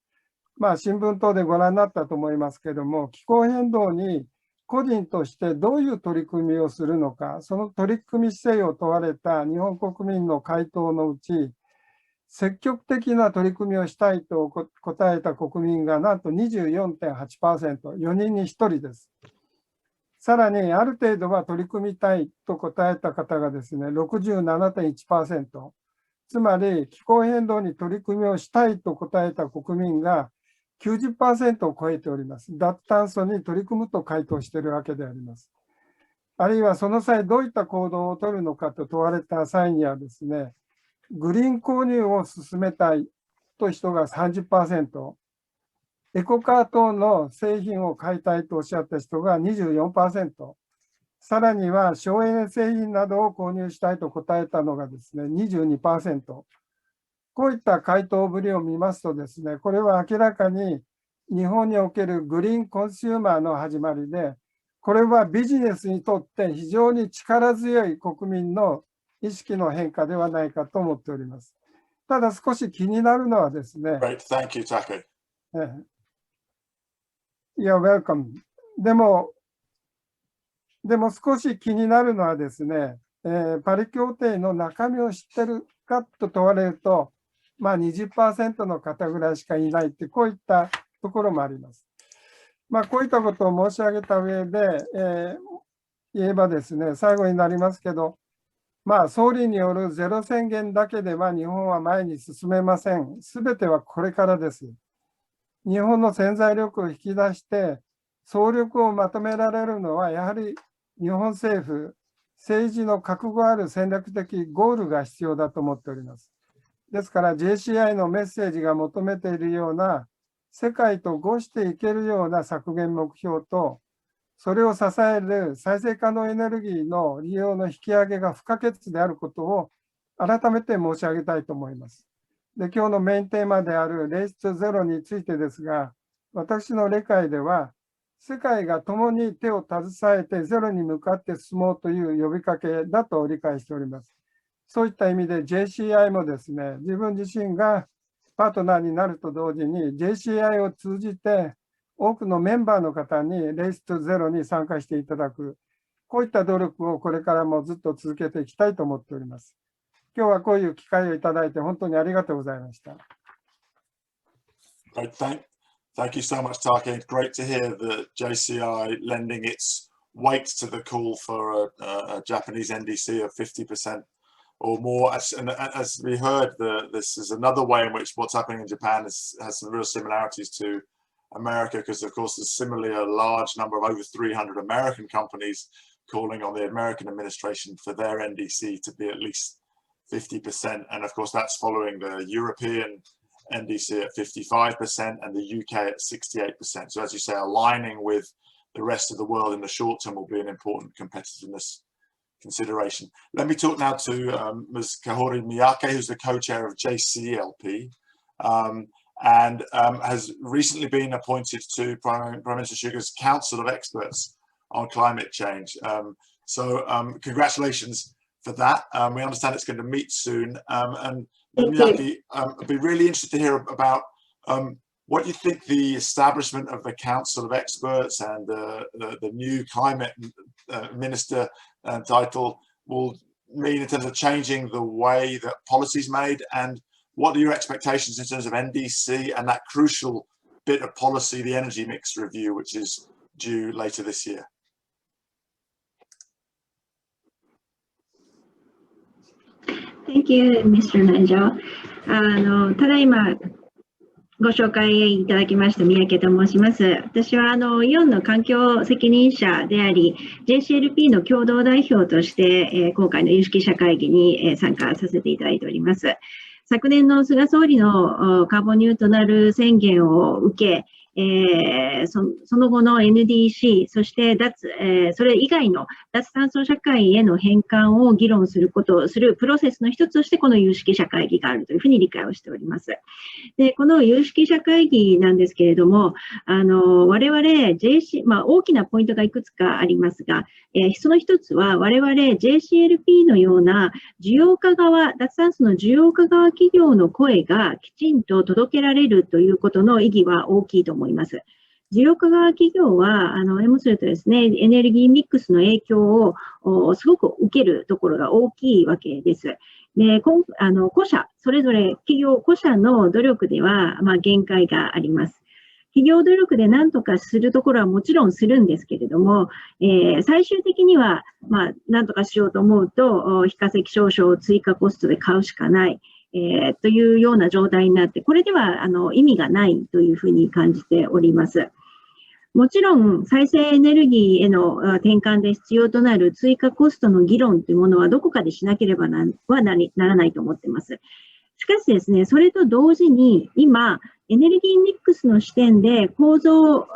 新聞等でご覧になったと思いますけれども、気候変動に個人としてどういう取り組みをするのか、その取り組み姿勢を問われた日本国民の回答のうち、積極的な取り組みをしたいと答えた国民がなんと 24.8%、4人に1人です。さらに、ある程度は取り組みたいと答えた方がですね、67.1%、つまり気候変動に取り組みをしたいと答えた国民が 90% を超えております。脱炭素に取り組むと回答しているわけであります。あるいはその際どういった行動を取るのかと問われた際にはですね、グリーン購入を進めたいと人が 30%、エコカー等の製品を買いたいとおっしゃった人が 24%、さらには省エネ製品などを購入したいと答えたのがですね、22%。こういった回答ぶりを見ますとですね、これは明らかに日本におけるグリーンコンシューマーの始まりで、これはビジネスにとって非常に力強い国民の意識の変化ではないかと思っております。ただ少し気になるのはですね。Great, thank you, Taki. You're welcome. でも少し気になるのはですね、パリ協定の中身を知ってるかと問われると、20% の方ぐらいしかいないって、こういったところもあります。こういったことを申し上げた上で、言えばですね、最後になりますけど、総理によるゼロ宣言だけでは日本は前に進めません。すべてはこれからです。日本の潜在力を引き出して、総力をまとめられるのは、やはり日本政府、政治の覚悟ある戦略的ゴールが必要だと思っております。ですから JCI のメッセージが求めているような、世界と合していけるような削減目標と、それを支える再生可能エネルギーの利用の引き上げが不可欠であることを改めて申し上げたいと思います。で、今日のメインテーマであるレースとゼロについてですが、私の理解では、世界が共に手を携えてゼロに向かって進もうという呼びかけだと理解しております。そういった意味で JCI もですね、自分自身がパートナーになると同時に JCI を通じて多くのメンバーの方にレースとゼロに参加していただく、こういった努力をこれからもずっと続けていきたいと思っております。今日はこういう機会をいただいて本当にありがとうございました。Thank you so much, Taki. It's great to hear that JCI lending its weight to the call for a Japanese NDC of 50% or more. And as we heard, this is another way in which what's happening in Japan has some real similarities to America, because of course there's similarly a large number of over 300 American companies calling on the American administration for their NDC to be at least 50%. And of course, that's following the European NDC at 55% and the UK at 68%. So as you say, aligning with the rest of the world in the short term will be an important competitiveness consideration. Let me talk now to Ms. Kahori Miyake, who's the co-chair of JCLP, and has recently been appointed to Prime Minister Suga's Council of Experts on Climate Change. Congratulations for that. We understand it's going to meet soon. And Miyake, I'd be really interested to hear about what you think the establishment of the Council of Experts and the new climate minister title will mean in terms of changing the way that policy is made, and what are your expectations in terms of NDC and that crucial bit of policy, the energy mix review, which is due later this year? Thank you, Mr. Nigel. ただいまご紹介いただきました三宅と申します。私はイオンの環境責任者であり、JCLP の共同代表として、今回の有識者会議に、参加させていただいております。昨年の菅総理のカーボンニュートラル宣言を受け、その後の NDC、そしてそれ以外の脱炭素社会への変換を議論するプロセスの一つとして、この有識者会議があるというふうに理解をしております。で、この有識者会議なんですけれども、我々 大きなポイントがいくつかありますが、その一つは我々 JCLP のような需要家側、脱炭素の需要家側企業の声がきちんと届けられるということの意義は大きいと思います。需要家側企業は、要するとですね、エネルギーミックスの影響をすごく受けるところが大きいわけです。で、個社、それぞれ個社の努力では、限界があります。企業努力で何とかするところはもちろんするんですけれども、最終的には、何とかしようと思うと、非化石証書を追加コストで買うしかない。というような状態になって、これでは意味がないというふうに感じております。もちろん、再生エネルギーへの転換で必要となる追加コストの議論というものはどこかでしなければならないと思っています。しかしですね、それと同時に今、エネルギーミックスの視点で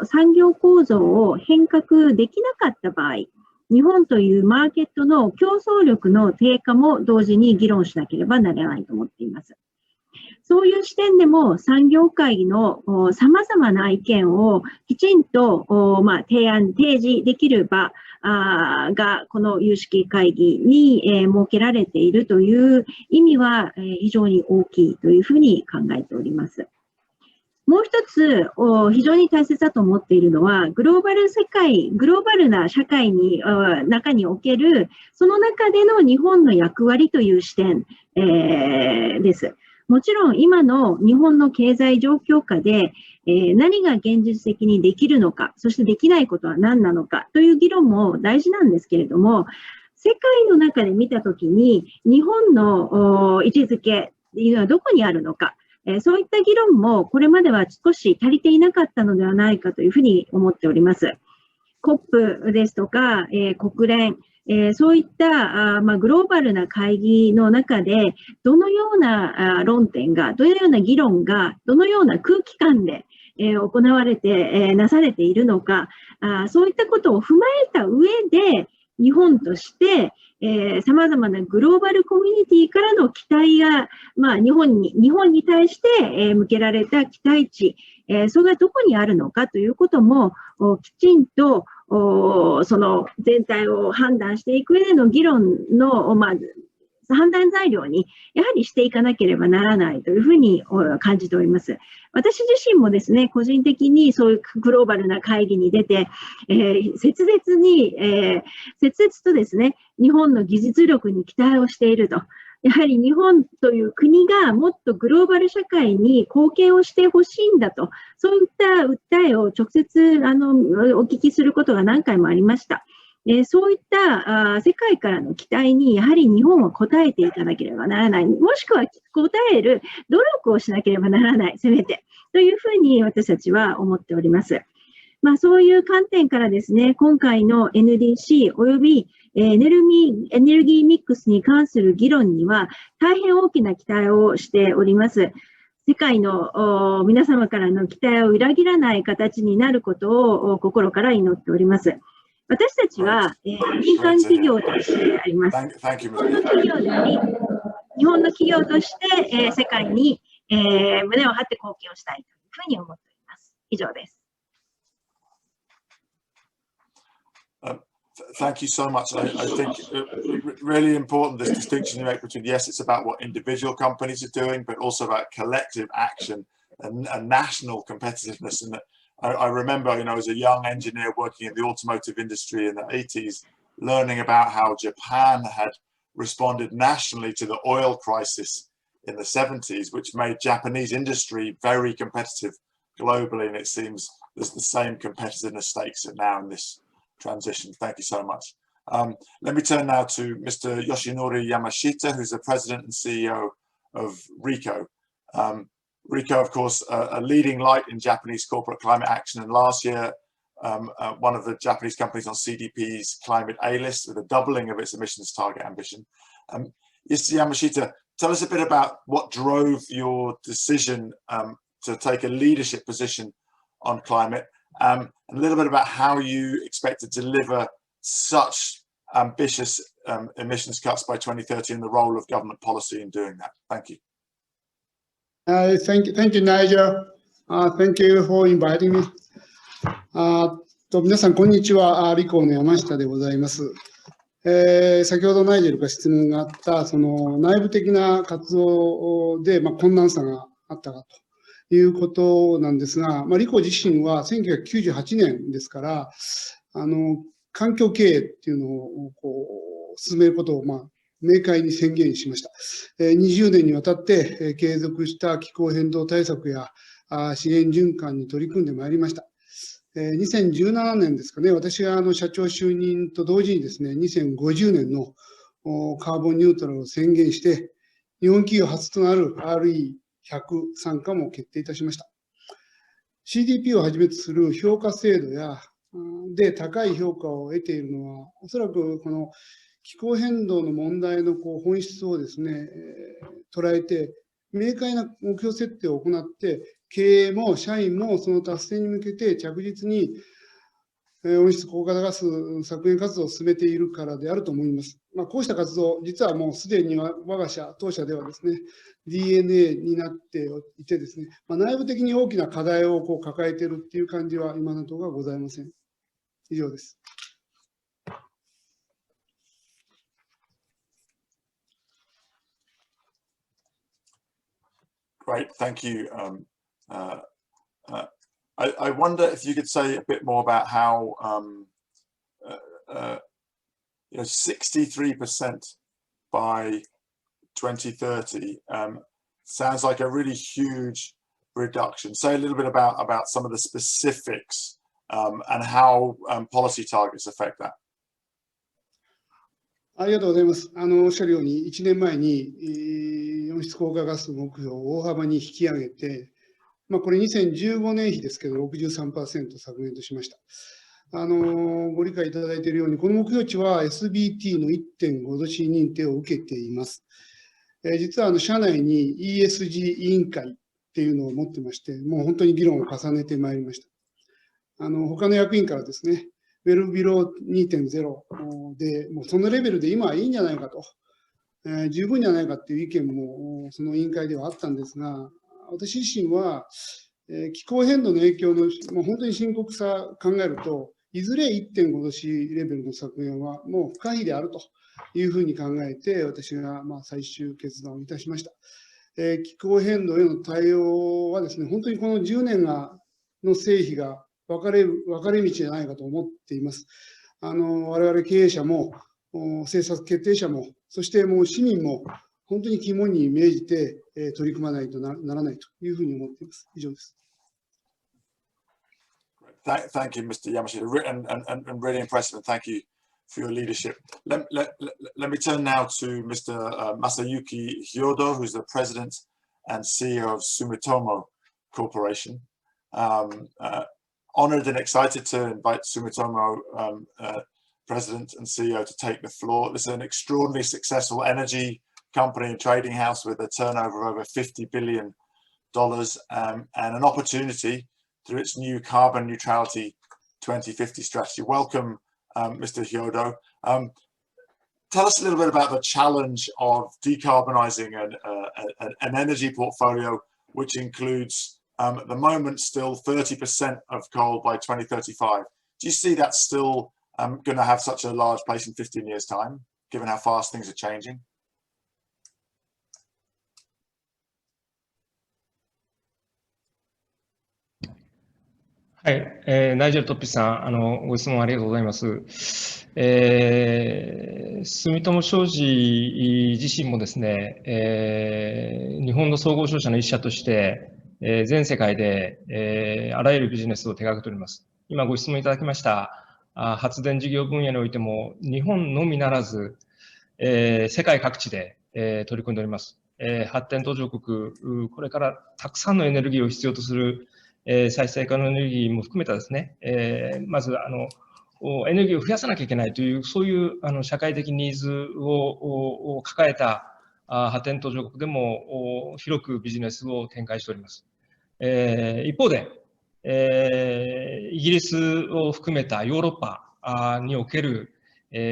産業構造を変革できなかった場合、日本というマーケットの競争力の低下も同時に議論しなければならないと思っています。そういう視点でも産業界の様々な意見をきちんと提示できる場がこの有識会議に設けられているという意味は非常に大きいというふうに考えております。もう一つ非常に大切だと思っているのは、グローバルな社会に中における、その中での日本の役割という視点、です。もちろん今の日本の経済状況下で、何が現実的にできるのか、そしてできないことは何なのかという議論も大事なんですけれども、世界の中で見たときに日本の位置づけというのはどこにあるのか、そういった議論もこれまでは少し足りていなかったのではないかというふうに思っております。COP ですとか、国連、そういったグローバルな会議の中でどのような論点が、どのような議論が、どのような空気感で行われてなされているのか、そういったことを踏まえた上で日本として様々なグローバルコミュニティからの期待が、日本に対して向けられた期待値、それがどこにあるのかということもきちんとその全体を判断していく上での議論の、判断材料にやはりしていかなければならないというふうに感じております。私自身もですね、個人的にそういうグローバルな会議に出て、切々とですね、日本の技術力に期待をしていると。やはり日本という国がもっとグローバル社会に貢献をしてほしいんだと、そういった訴えを直接お聞きすることが何回もありました。そういった世界からの期待にやはり日本は応えていかなければならない。もしくは応える努力をしなければならない。せめて。というふうに私たちは思っております。そういう観点からですね、今回の NDC およびエネルギーミックスに関する議論には大変大きな期待をしております。世界の皆様からの期待を裏切らない形になることを心から祈っております。私たちは民間企業としてあります。日本の企業として世界に胸を張って貢献をしたいというふうに思っております。以上です。Thank you so much. I think really important this distinction you make between, yes, it's about what individual companies are doing, but also about collective action and national competitiveness. And I remember, as a young engineer working in the automotive industry in the 80s, learning about how Japan had responded nationally to the oil crisis in the 70s, which made Japanese industry very competitive globally. And it seems there's the same competitiveness stakes now in this transition. Thank you so much. Let me turn now to Mr. Yoshinori Yamashita, who's the president and CEO of Ricoh. Ricoh, of course, a leading light in Japanese corporate climate action, and last year one of the Japanese companies on CDP's climate A list with a doubling of its emissions target ambition. Mr. Yamashita, tell us a bit about what drove your decision to take a leadership position on climate, and a little bit about how you expect to deliver such ambitious emissions cuts by 2030 and the role of government policy in doing that. Thank you. Thank you, Nigel. Thank you for inviting me. 皆さん、こんにちは。リコーの山下でございます。先ほどナイジェルから質問があった、その内部的な活動で、困難さがあったかということなんですが、リコー自身は1998年ですから、環境経営っていうのを進めることを明快に宣言しました。20年にわたって継続した気候変動対策や資源循環に取り組んでまいりました。2017年ですかね、私が社長就任と同時にですね、2050年のカーボンニュートラルを宣言して、日本企業初となる RE100 参加も決定いたしました。CDP をはじめとする評価制度で高い評価を得ているのは、おそらくこの気候変動の問題の本質をですね、捉えて、明快な目標設定を行って、経営も社員もその達成に向けて着実に温室効果ガス削減活動を進めているからであると思います。こうした活動、実はもうすでに我が社、当社ではですね、DNA になっていてですね、内部的に大きな課題を抱えているっていう感じは今のところはございません。以上です。Great, thank you. I wonder if you could say a bit more about how 63% by 2030 sounds like a really huge reduction. Say a little bit about some of the specifics and how policy targets affect that. ありがとうございます。おっしゃるように、1年前に温室効果ガス目標を大幅に引き上げて、これ2015年比ですけど 63% 削減としました。ご理解いただいているように、この目標値は SBT の 1.5 度 C 認定を受けています。実は社内に ESG 委員会っていうのを持ってまして、もう本当に議論を重ねてまいりました。他の役員からですね、ウェルビロー 2.0 で、もうそのレベルで今はいいんじゃないかと、十分じゃないかっていう意見もその委員会ではあったんですが、私自身は、気候変動の影響の本当に深刻さを考えると、いずれ 1.5 度 C レベルの削減はもう不可避であるというふうに考えて、私が最終決断をいたしました。気候変動への対応はですね、本当にこの10年の成否が分かれ道じゃないかと思っています。我々経営者も、政策決定者も、そしてもう市民も、本当に肝に銘じて取り組まないとならないというふうに思っています。以上です。Thank you, Mr. Yamashita, and really impressive, and thank you for your leadership. Let me turn now to Mr. Masayuki Hyodo, who's the president and CEO of Sumitomo Corporation. honoured and excited to invite Sumitomo President and CEO to take the floor. This is an extraordinarily successful energy company and trading house with a turnover of over $50 billion and an opportunity through its new carbon neutrality 2050 strategy. Welcome, Mr. Hyodo. Tell us a little bit about the challenge of decarbonising an energy portfolio which includes at the moment still 30% of coal by 2035. Do you see that still going to have such a large place in 15 years' time, given how fast things are changing?はい、ナイジェル・トッピさん、ご質問ありがとうございます。住友商事自身もですね、日本の総合商社の一社として、全世界で、あらゆるビジネスを手掛けております。今ご質問いただきました発電事業分野においても、日本のみならず、世界各地で、取り組んでおります。発展途上国、これからたくさんのエネルギーを必要とする再生可能エネルギーも含めたですね、まずエネルギーを増やさなきゃいけないという、そういう社会的ニーズを抱えた発展途上国でも広くビジネスを展開しております。一方で、イギリスを含めたヨーロッパにおける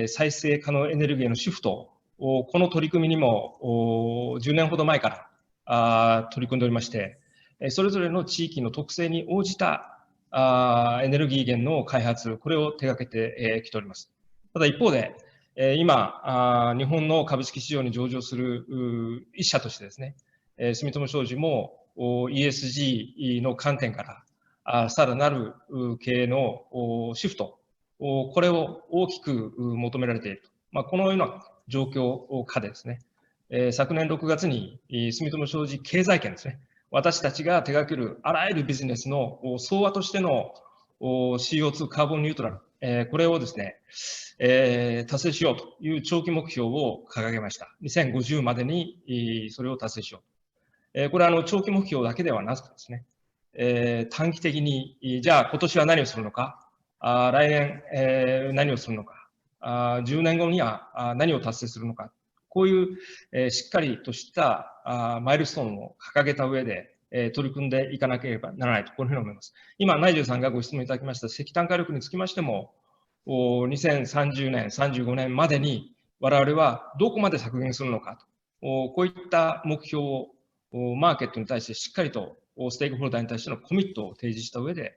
再生可能エネルギーのシフト、この取り組みにも10年ほど前から取り組んでおりまして、それぞれの地域の特性に応じたエネルギー源の開発、これを手掛けてきております。ただ一方で、今、日本の株式市場に上場する一社としてですね、住友商事も ESG の観点からさらなる経営のシフト、これを大きく求められていると。このような状況下でですね、昨年6月に住友商事経済圏ですね、私たちが手掛けるあらゆるビジネスの総和としての CO2 カーボンニュートラル、これをですね、達成しようという長期目標を掲げました。2050までにそれを達成しよう。これは長期目標だけではなくてですね、短期的に、じゃあ今年は何をするのか、来年、何をするのか、10年後には何を達成するのか、こういうしっかりとしたマイルストーンを掲げた上で取り組んでいかなければならないと、こういうふうに思います。今、ナイジェルさんがご質問いただきました石炭火力につきましても、2030年、35年までに我々はどこまで削減するのかと、こういった目標をマーケットに対してしっかりとステークホルダーに対してのコミットを提示した上で、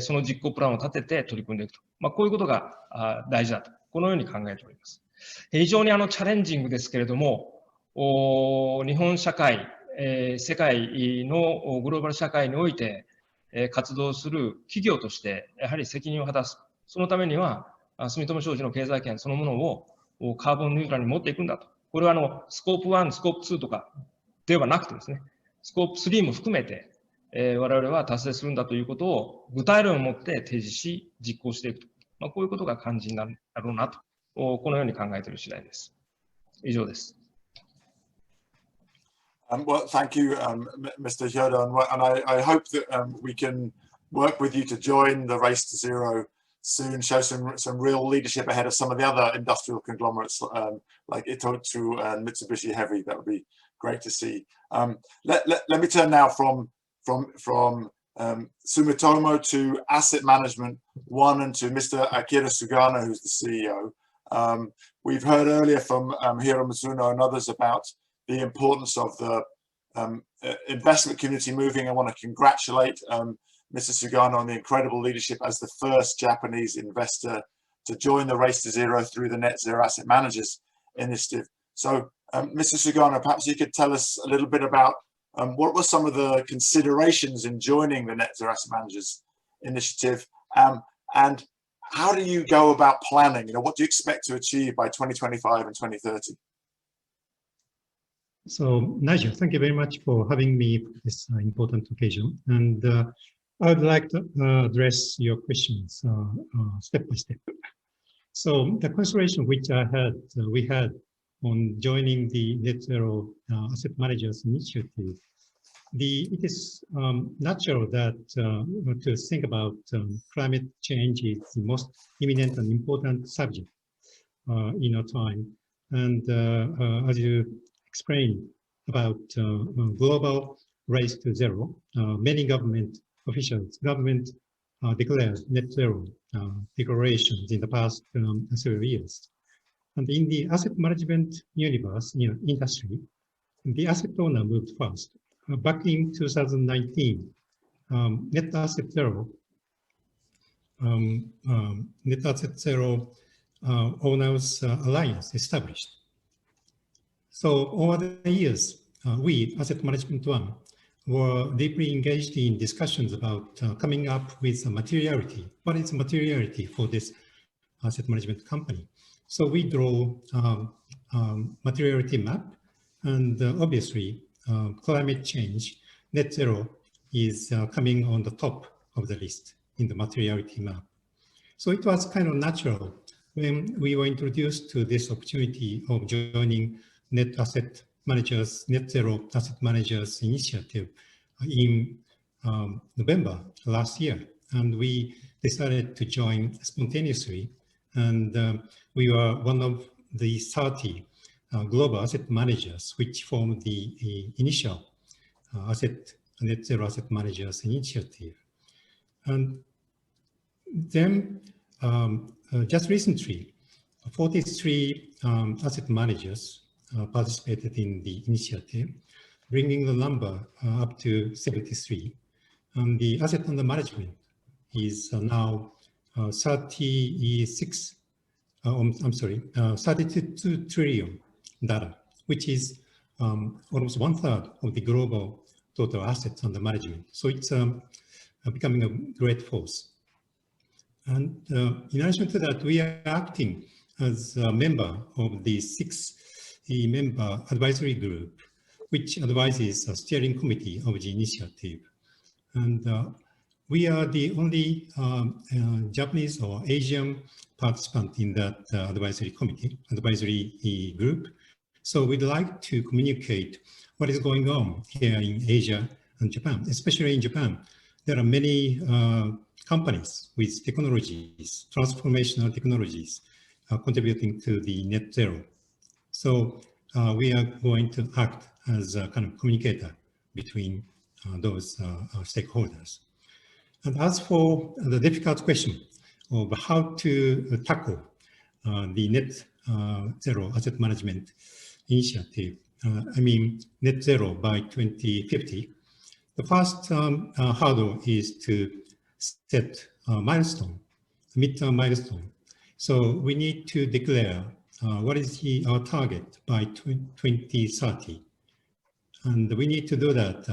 その実行プランを立てて取り組んでいくと、こういうことが大事だと、このように考えております。非常にチャレンジングですけれども、日本社会、世界のグローバル社会において活動する企業としてやはり責任を果たす。そのためには住友商事の経済圏そのものをカーボンニュートラルに持っていくんだと。これはスコープ1、スコープ2とかではなくてですね、スコープ3も含めて我々は達成するんだということを具体論を持って提示し実行していくと。こういうことが肝心なんだろうなと。このように考えている次第です。以上です。Well, thank you, Mr. Hyodo, and I hope that we can work with you to join the race to zero soon, show some real leadership ahead of some of the other industrial conglomerates like Itochu and Mitsubishi Heavy. That would be great to see. Let me turn now from Sumitomo to asset management one and to Mr. Akira Sugano, who's the CEO. We've heard earlier from Hiro Mizuno and others about the importance of the investment community moving. I want to congratulate Mr. Sugano on the incredible leadership as the first Japanese investor to join the race to zero through the Net Zero Asset Managers Initiative. So, Mr. Sugano, perhaps you could tell us a little bit about what were some of the considerations in joining the Net Zero Asset Managers Initiative, and how do you go about planning? What do you expect to achieve by 2025 and 2030? So, Nigel, thank you very much for having me for this important occasion. And I would like to address your questions step by step. So, the consideration which we had on joining the Net Zero Asset Managers Initiative it is natural that to think about climate change is the most imminent and important subject in our time. And as you explained about global race to zero, many government officials, declared net zero declarations in the past several years. And in the asset management universe, industry, the asset owner moved fast. Back in 2019, Net Asset Zero Owners Alliance established. So over the years, we, Asset Management One, were deeply engaged in discussions about coming up with a materiality. What is materiality for this asset management company? So we draw materiality map, and obviously climate change, net zero is coming on the top of the list in the materiality map. So it was kind of natural when we were introduced to this opportunity of joining net zero asset managers initiative in November last year. And we decided to join spontaneously. And we were one of the 30 global asset managers which formed the initial net zero asset managers initiative. And then just recently, 43 asset managers participated in the initiative, bringing the number up to 73. And the asset under management is now 32 trillion data, which is almost 1/3 of the global total assets under management. So it's becoming a great force. And in addition to that, we are acting as a member of the 6-member advisory group, which advises a steering committee of the initiative. And we are the only Japanese or Asian participant in that advisory group. So we'd like to communicate what is going on here in Asia and Japan, especially in Japan. There are many companies with technologies, transformational technologies, contributing to the net zero. So we are going to act as a kind of communicator between those stakeholders. And as for the difficult question of how to tackle the net zero asset management initiative, net zero by 2050, the first hurdle is to set a milestone, a midterm milestone. So we need to declare what is our target by 2030. And we need to do that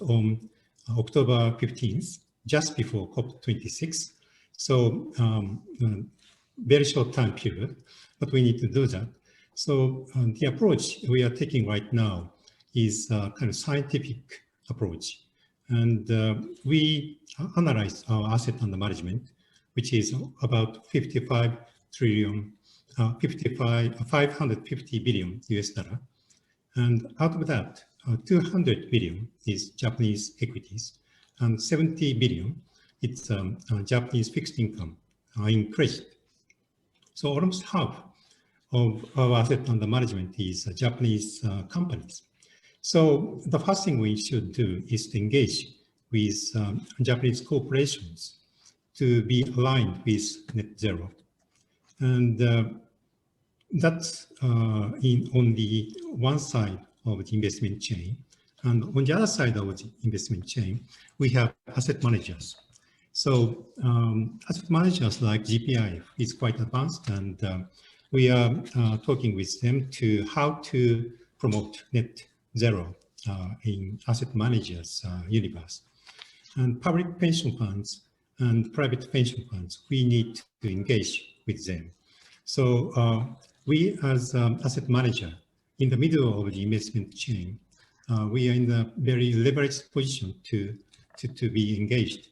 on October 15th, just before COP26. So very short time period, but we need to do that. So the approach we are taking right now is a kind of scientific approach. And we analyze our asset under management, which is about 550 billion US dollar. And out of that, 200 billion is Japanese equities, and 70 billion, it's Japanese fixed income in credit. So almost half of our asset under management is Japanese companies. So the first thing we should do is to engage with Japanese corporations to be aligned with net zero. And that's on the one side of the investment chain. And on the other side of the investment chain, we have asset managers. So asset managers like GPI is quite advanced, and we are talking with them to how to promote net zero in asset managers universe. And public pension funds and private pension funds, we need to engage with them. So we as asset manager in the middle of the investment chain, we are in a very leveraged position to be engaged,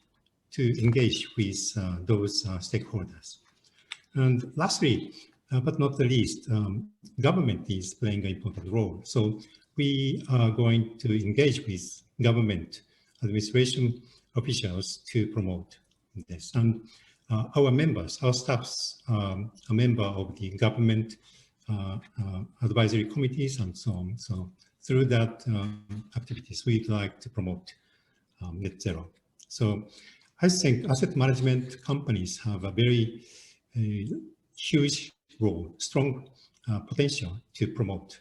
to engage with those stakeholders. And lastly, but not the least, government is playing an important role. So we are going to engage with government administration officials to promote this. And our members, our staffs are a member of the government advisory committees and so on. So through that activities, we'd like to promote net zero. So I think asset management companies have a very huge role, strong potential to promote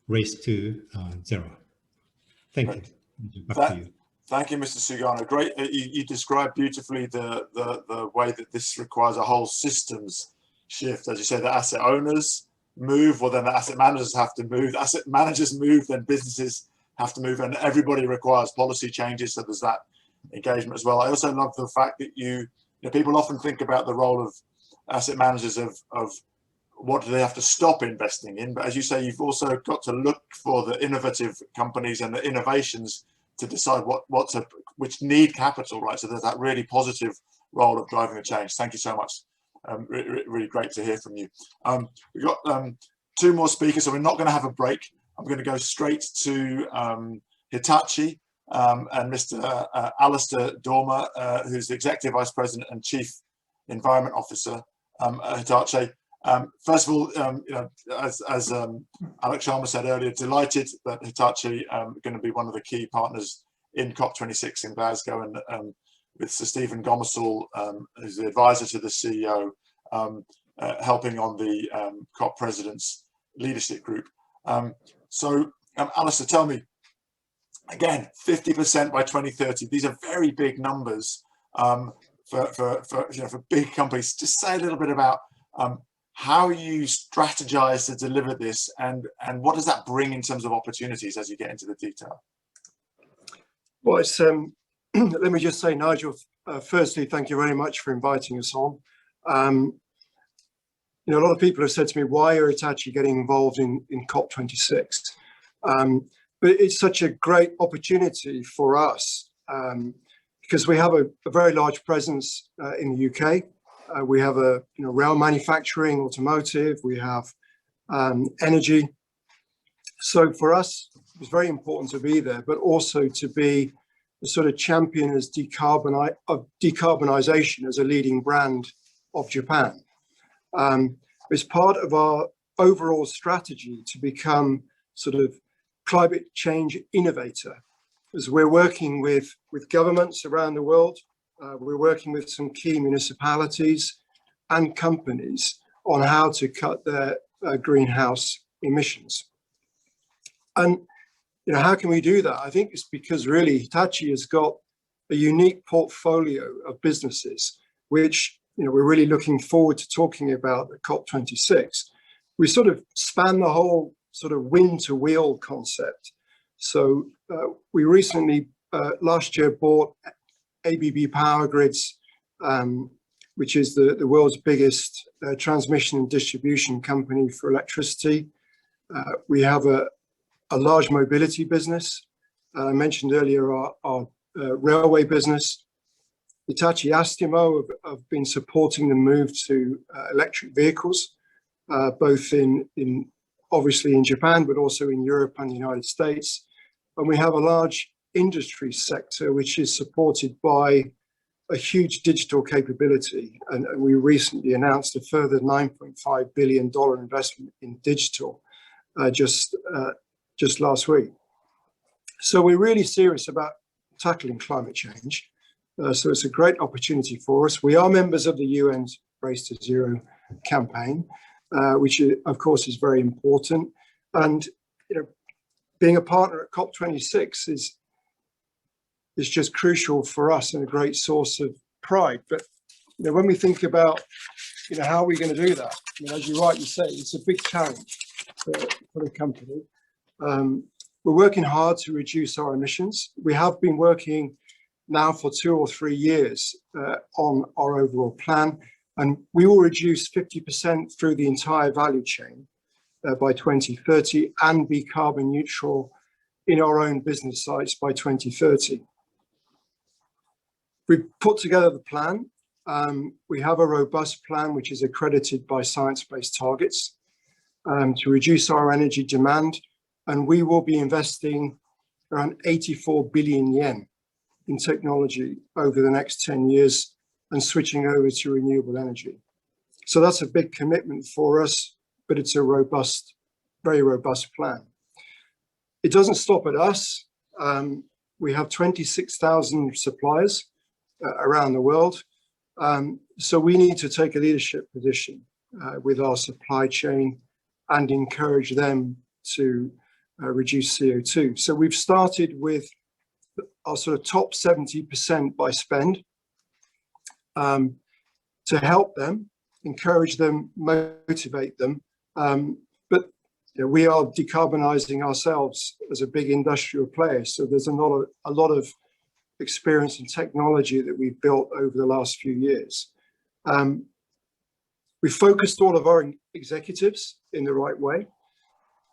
race to zero. Thank you. Back to you. Thank you, Mr. Sugano. Great. You described beautifully the way that this requires a whole systems shift. As you say, the asset owners move, well, then the asset managers have to move. Asset managers move, then businesses have to move, and everybody requires policy changes. So there's that engagement as well. I also love the fact that you know, people often think about the role of asset managers of what do they have to stop investing in, but as you say, you've also got to look for the innovative companies and the innovations to decide which need capital, right? So there's that really positive role of driving the change. Thank you so much. Really great to hear from you. We've got two more speakers, so we're not going to have a break. I'm going to go straight to Hitachi and Mr. Alistair Dormer, who's the Executive Vice President and Chief Environment Officer at Hitachi. First of all, you know, as Alex Sharma said earlier, delighted that Hitachi going to be one of the key partners in COP26 in Glasgow, and with Sir Stephen Gomersall, who's the advisor to the CEO, helping on the COP President's leadership group. So, Alistair, tell me, again, 50% by 2030. These are very big numbers for big companies. Just say a little bit about how you strategize to deliver this, and what does that bring in terms of opportunities as you get into the detail? Well, it's let me just say, Nigel, firstly, thank you very much for inviting us on. You know, a lot of people have said to me, why are Hitachi getting involved in COP26? But it's such a great opportunity for us because we have a very large presence in the UK. We have rail manufacturing, automotive, we have energy. So for us, it's very important to be there, but also to be the sort of champion of decarbonization as a leading brand of Japan. It's part of our overall strategy to become sort of climate change innovator, as we're working with governments around the world. We're working with some key municipalities and companies on how to cut their greenhouse emissions. And you know, how can we do that? I think it's because really Hitachi has got a unique portfolio of businesses, which we're really looking forward to talking about at COP26. We sort of span the whole sort of wind to wheel concept. So we recently, last year, bought ABB Power Grids, which is the world's biggest transmission and distribution company for electricity. We have a large mobility business. I mentioned earlier our railway business. Hitachi Astemo have been supporting the move to electric vehicles, both obviously in Japan, but also in Europe and the United States. And we have a large industry sector, which is supported by a huge digital capability. And we recently announced a further $9.5 billion investment in digital just last week. So we're really serious about tackling climate change. So it's a great opportunity for us. We are members of the UN's Race to Zero campaign, which of course is very important. And being a partner at COP26 is just crucial for us and a great source of pride. But when we think about how are we going to do that, as you rightly say, it's a big challenge for the company. We're working hard to reduce our emissions. We have been working now for 2 or 3 years on our overall plan, and we will reduce 50% through the entire value chain by 2030 and be carbon neutral in our own business sites by 2030. We've put together the plan. We have a robust plan which is accredited by science-based targets to reduce our energy demand and we will be investing around 84 billion yen in technology over the next 10 years and switching over to renewable energy. So that's a big commitment for us, but it's a robust, very robust plan. It doesn't stop at us. We have 26,000 suppliers around the world. So we need to take a leadership position with our supply chain and encourage them to reduce CO2. So we've started with our sort of top 70% by spend to help them, encourage them, motivate them. But we are decarbonizing ourselves as a big industrial player. So there's a lot of experience and technology that we've built over the last few years. We focused all of our executives in the right way.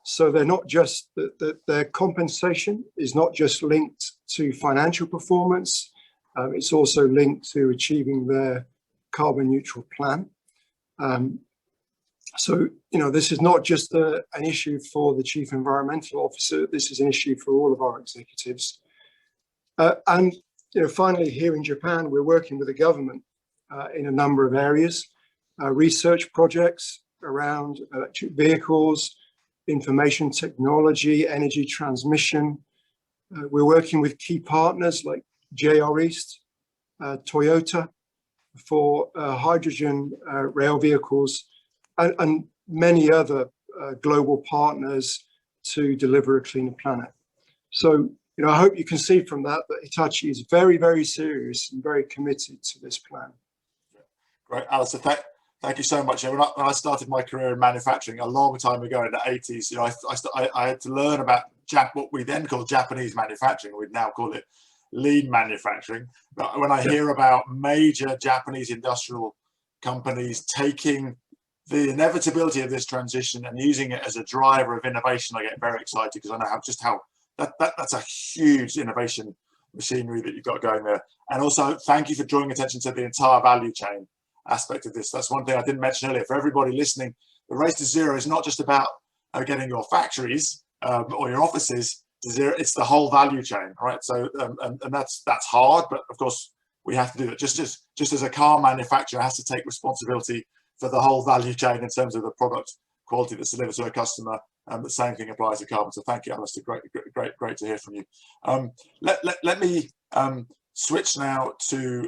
So they're not just, their compensation is not just linked to financial performance, it's also linked to achieving their carbon neutral plan. So, this is not just an issue for the Chief Environmental Officer, this is an issue for all of our executives. And finally, here in Japan, we're working with the government in a number of areas, research projects around electric vehicles, information technology, energy transmission. We're working with key partners like JR East, Toyota for hydrogen rail vehicles, and many other global partners to deliver a cleaner planet. So, I hope you can see from that Hitachi is very, very serious and very committed to this plan. Great, Alistair, thank you so much. When I started my career in manufacturing a long time ago in the 80s, I had to learn about what we then called Japanese manufacturing. We'd now call it lean manufacturing. But when I hear about major Japanese industrial companies taking the inevitability of this transition and using it as a driver of innovation, I get very excited because I know how that's a huge innovation machinery that you've got going there. And also, thank you for drawing attention to the entire value chain aspect of this. That's one thing I didn't mention earlier. For everybody listening, the race to zero is not just about getting your factories or your offices to zero. It's the whole value chain, right? So, and that's hard, but of course we have to do it. Just as a car manufacturer has to take responsibility for the whole value chain in terms of the product quality that's delivered to a customer. The same thing applies to carbon. So thank you, Alistair. Great to hear from you. Let me switch now to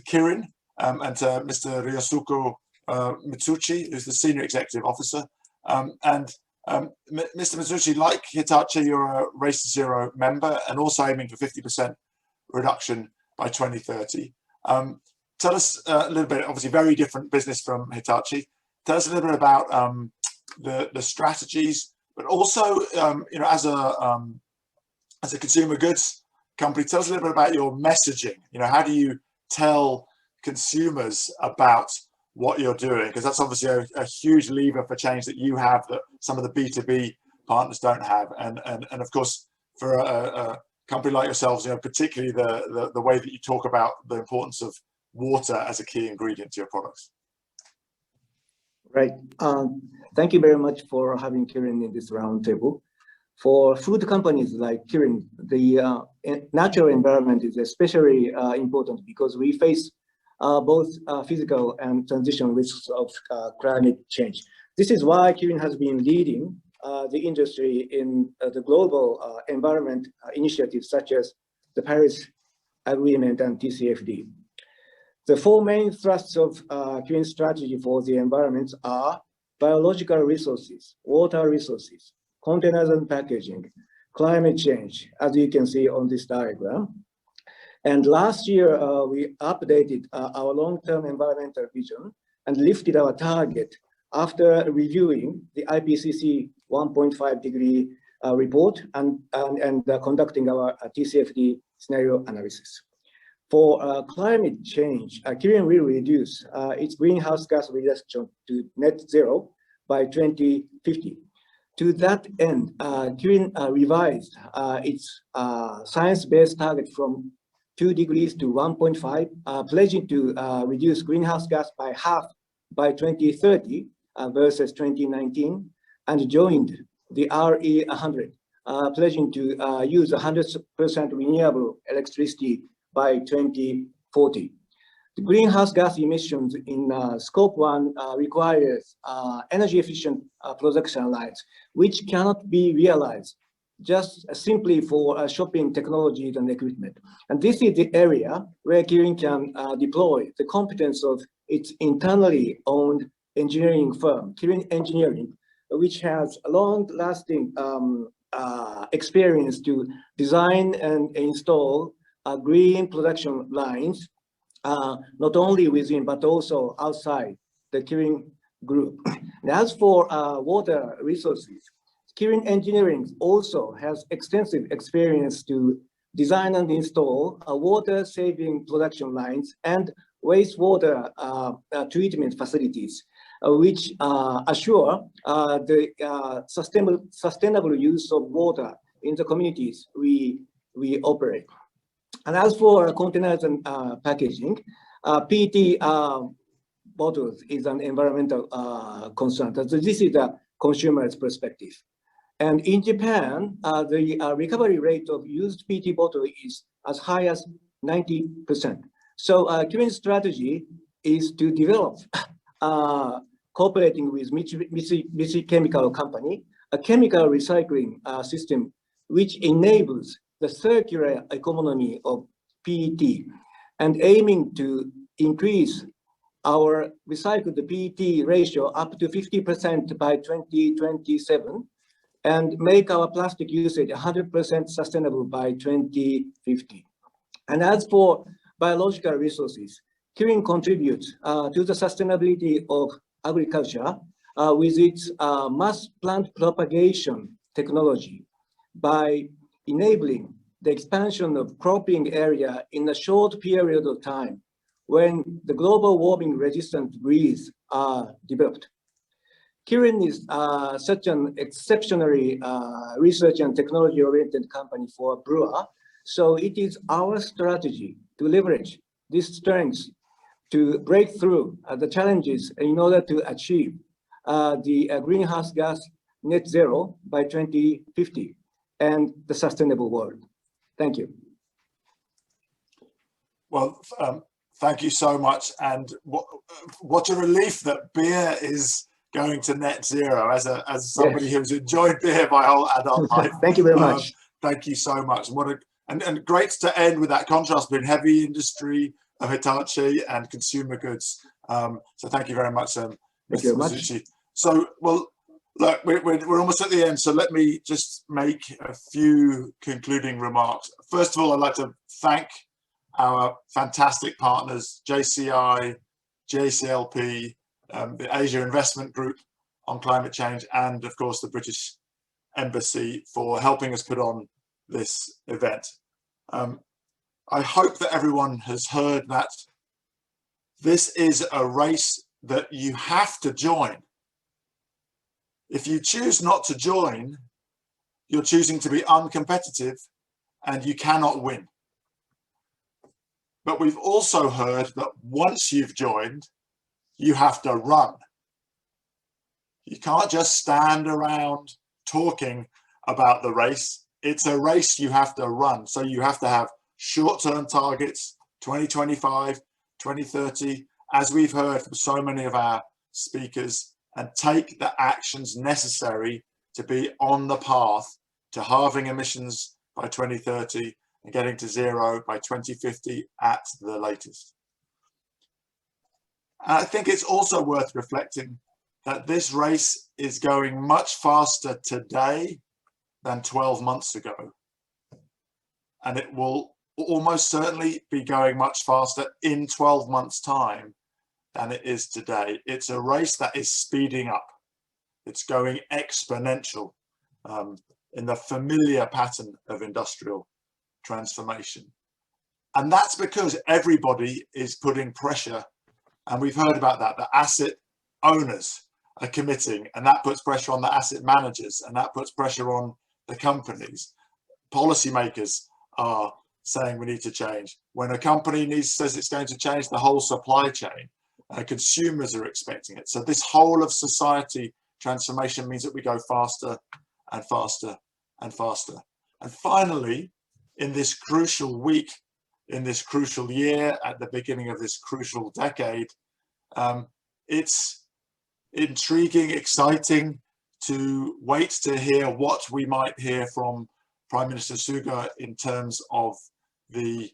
Kirin and to Mr. Ryosuke Mitsuchi, who's the Senior Executive Officer. Mr. Mitsuchi, like Hitachi, you're a Race to Zero member and also aiming for 50% reduction by 2030. Tell us a little bit, obviously very different business from Hitachi. Tell us a little bit about the strategies, but also, as a consumer goods company, tell us a little bit about your messaging. How do you tell consumers about what you're doing? Because that's obviously a huge lever for change that you have that some of the B2B partners don't have. And of course, for a company like yourselves, particularly the way that you talk about the importance of water as a key ingredient to your products. Right. Thank you very much for having Kirin in this roundtable. For food companies like Kirin, the natural environment is especially important because we face both physical and transition risks of climate change. This is why Kirin has been leading the industry in the global environment initiatives such as the Paris Agreement and TCFD. The four main thrusts of Kirin's strategy for the environment are biological resources, water resources, containers and packaging, climate change, as you can see on this diagram. And last year, we updated our long-term environmental vision and lifted our target after reviewing the IPCC 1.5 degree report and conducting our TCFD scenario analysis. For climate change, Kirin will reduce its greenhouse gas reduction to net zero by 2050. To that end, Kirin revised its science-based target from 2 degrees to 1.5, pledging to reduce greenhouse gas by half by 2030 versus 2019, and joined the RE100, pledging to use 100% renewable electricity by 2040. The greenhouse gas emissions in Scope 1 requires energy efficient production lines, which cannot be realized just simply for shopping technologies and equipment. And this is the area where Kirin can deploy the competence of its internally owned engineering firm, Kirin Engineering, which has a long-lasting experience to design and install green production lines, not only within but also outside the Kirin group. And as for water resources, Kirin Engineering also has extensive experience to design and install water-saving production lines and wastewater treatment facilities, which assure the sustainable use of water in the communities we operate. And as for containers and packaging, PET bottles is an environmental concern. So this is the consumer's perspective. And in Japan, the recovery rate of used PET bottle is as high as 90%. So Kirin's strategy is to develop, cooperating with Mitsubishi Chemical Company, a chemical recycling system which enables the circular economy of PET, and aiming to increase our recycled PET ratio up to 50% by 2027, and make our plastic usage 100% sustainable by 2050. And as for biological resources, Kirin contributes to the sustainability of agriculture with its mass plant propagation technology by enabling the expansion of cropping area in a short period of time when the global warming resistant breeds are developed. Kirin is such an exceptionally research and technology oriented company for a brewer. So it is our strategy to leverage these strengths to break through the challenges in order to achieve the greenhouse gas net zero by 2050 and the sustainable world. Thank you. Well, thank you so much. And what a relief that beer is going to net zero. As somebody who's enjoyed beer my whole adult life. Thank you very much. Thank you so much. And great to end with that contrast between heavy industry of Hitachi and consumer goods. So thank you very much, Mr. Mizuchi. So, well, look, we're almost at the end. So let me just make a few concluding remarks. First of all, I'd like to thank our fantastic partners, JCI, JCLP, the Asia Investment Group on climate change, and of course the British Embassy for helping us put on this event. I hope that everyone has heard that this is a race that you have to join. If you choose not to join, you're choosing to be uncompetitive and you cannot win. But we've also heard that once you've joined, you have to run. You can't just stand around talking about the race. It's a race you have to run. So you have to have short-term targets, 2025, 2030, as we've heard from so many of our speakers, and take the actions necessary to be on the path to halving emissions by 2030 and getting to zero by 2050 at the latest. And I think it's also worth reflecting that this race is going much faster today than 12 months ago. And it will almost certainly be going much faster in 12 months' time than it is today. It's a race that is speeding up. It's going exponential in the familiar pattern of industrial transformation. And that's because everybody is putting pressure, and we've heard about that. The asset owners are committing, and that puts pressure on the asset managers, and that puts pressure on the companies. Policymakers are saying we need to change. When a company says it's going to change the whole supply chain, consumers are expecting it. So this whole of society transformation means that we go faster and faster and faster. And finally, in this crucial week, in this crucial year, at the beginning of this crucial decade, it's intriguing, exciting to wait to hear what we might hear from Prime Minister Suga in terms of the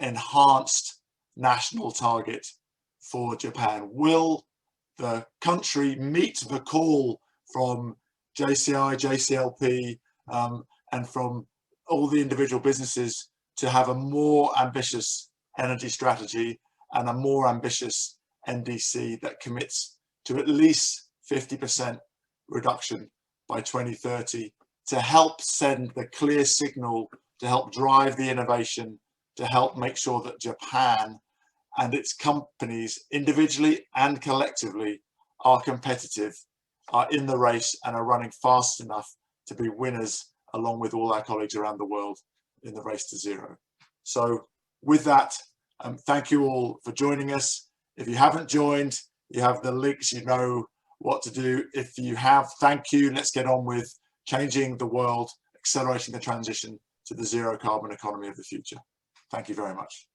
enhanced national target for Japan. Will the country meet the call from JCI, JCLP, and from all the individual businesses to have a more ambitious energy strategy and a more ambitious NDC that commits to at least 50% reduction by 2030 to help send the clear signal, to help drive the innovation, to help make sure that Japan and its companies individually and collectively are competitive, are in the race and are running fast enough to be winners along with all our colleagues around the world in the race to zero. So with that, thank you all for joining us. If you haven't joined, you have the links, you know what to do. If you have, thank you. Let's get on with changing the world, accelerating the transition to the zero carbon economy of the future. Thank you very much.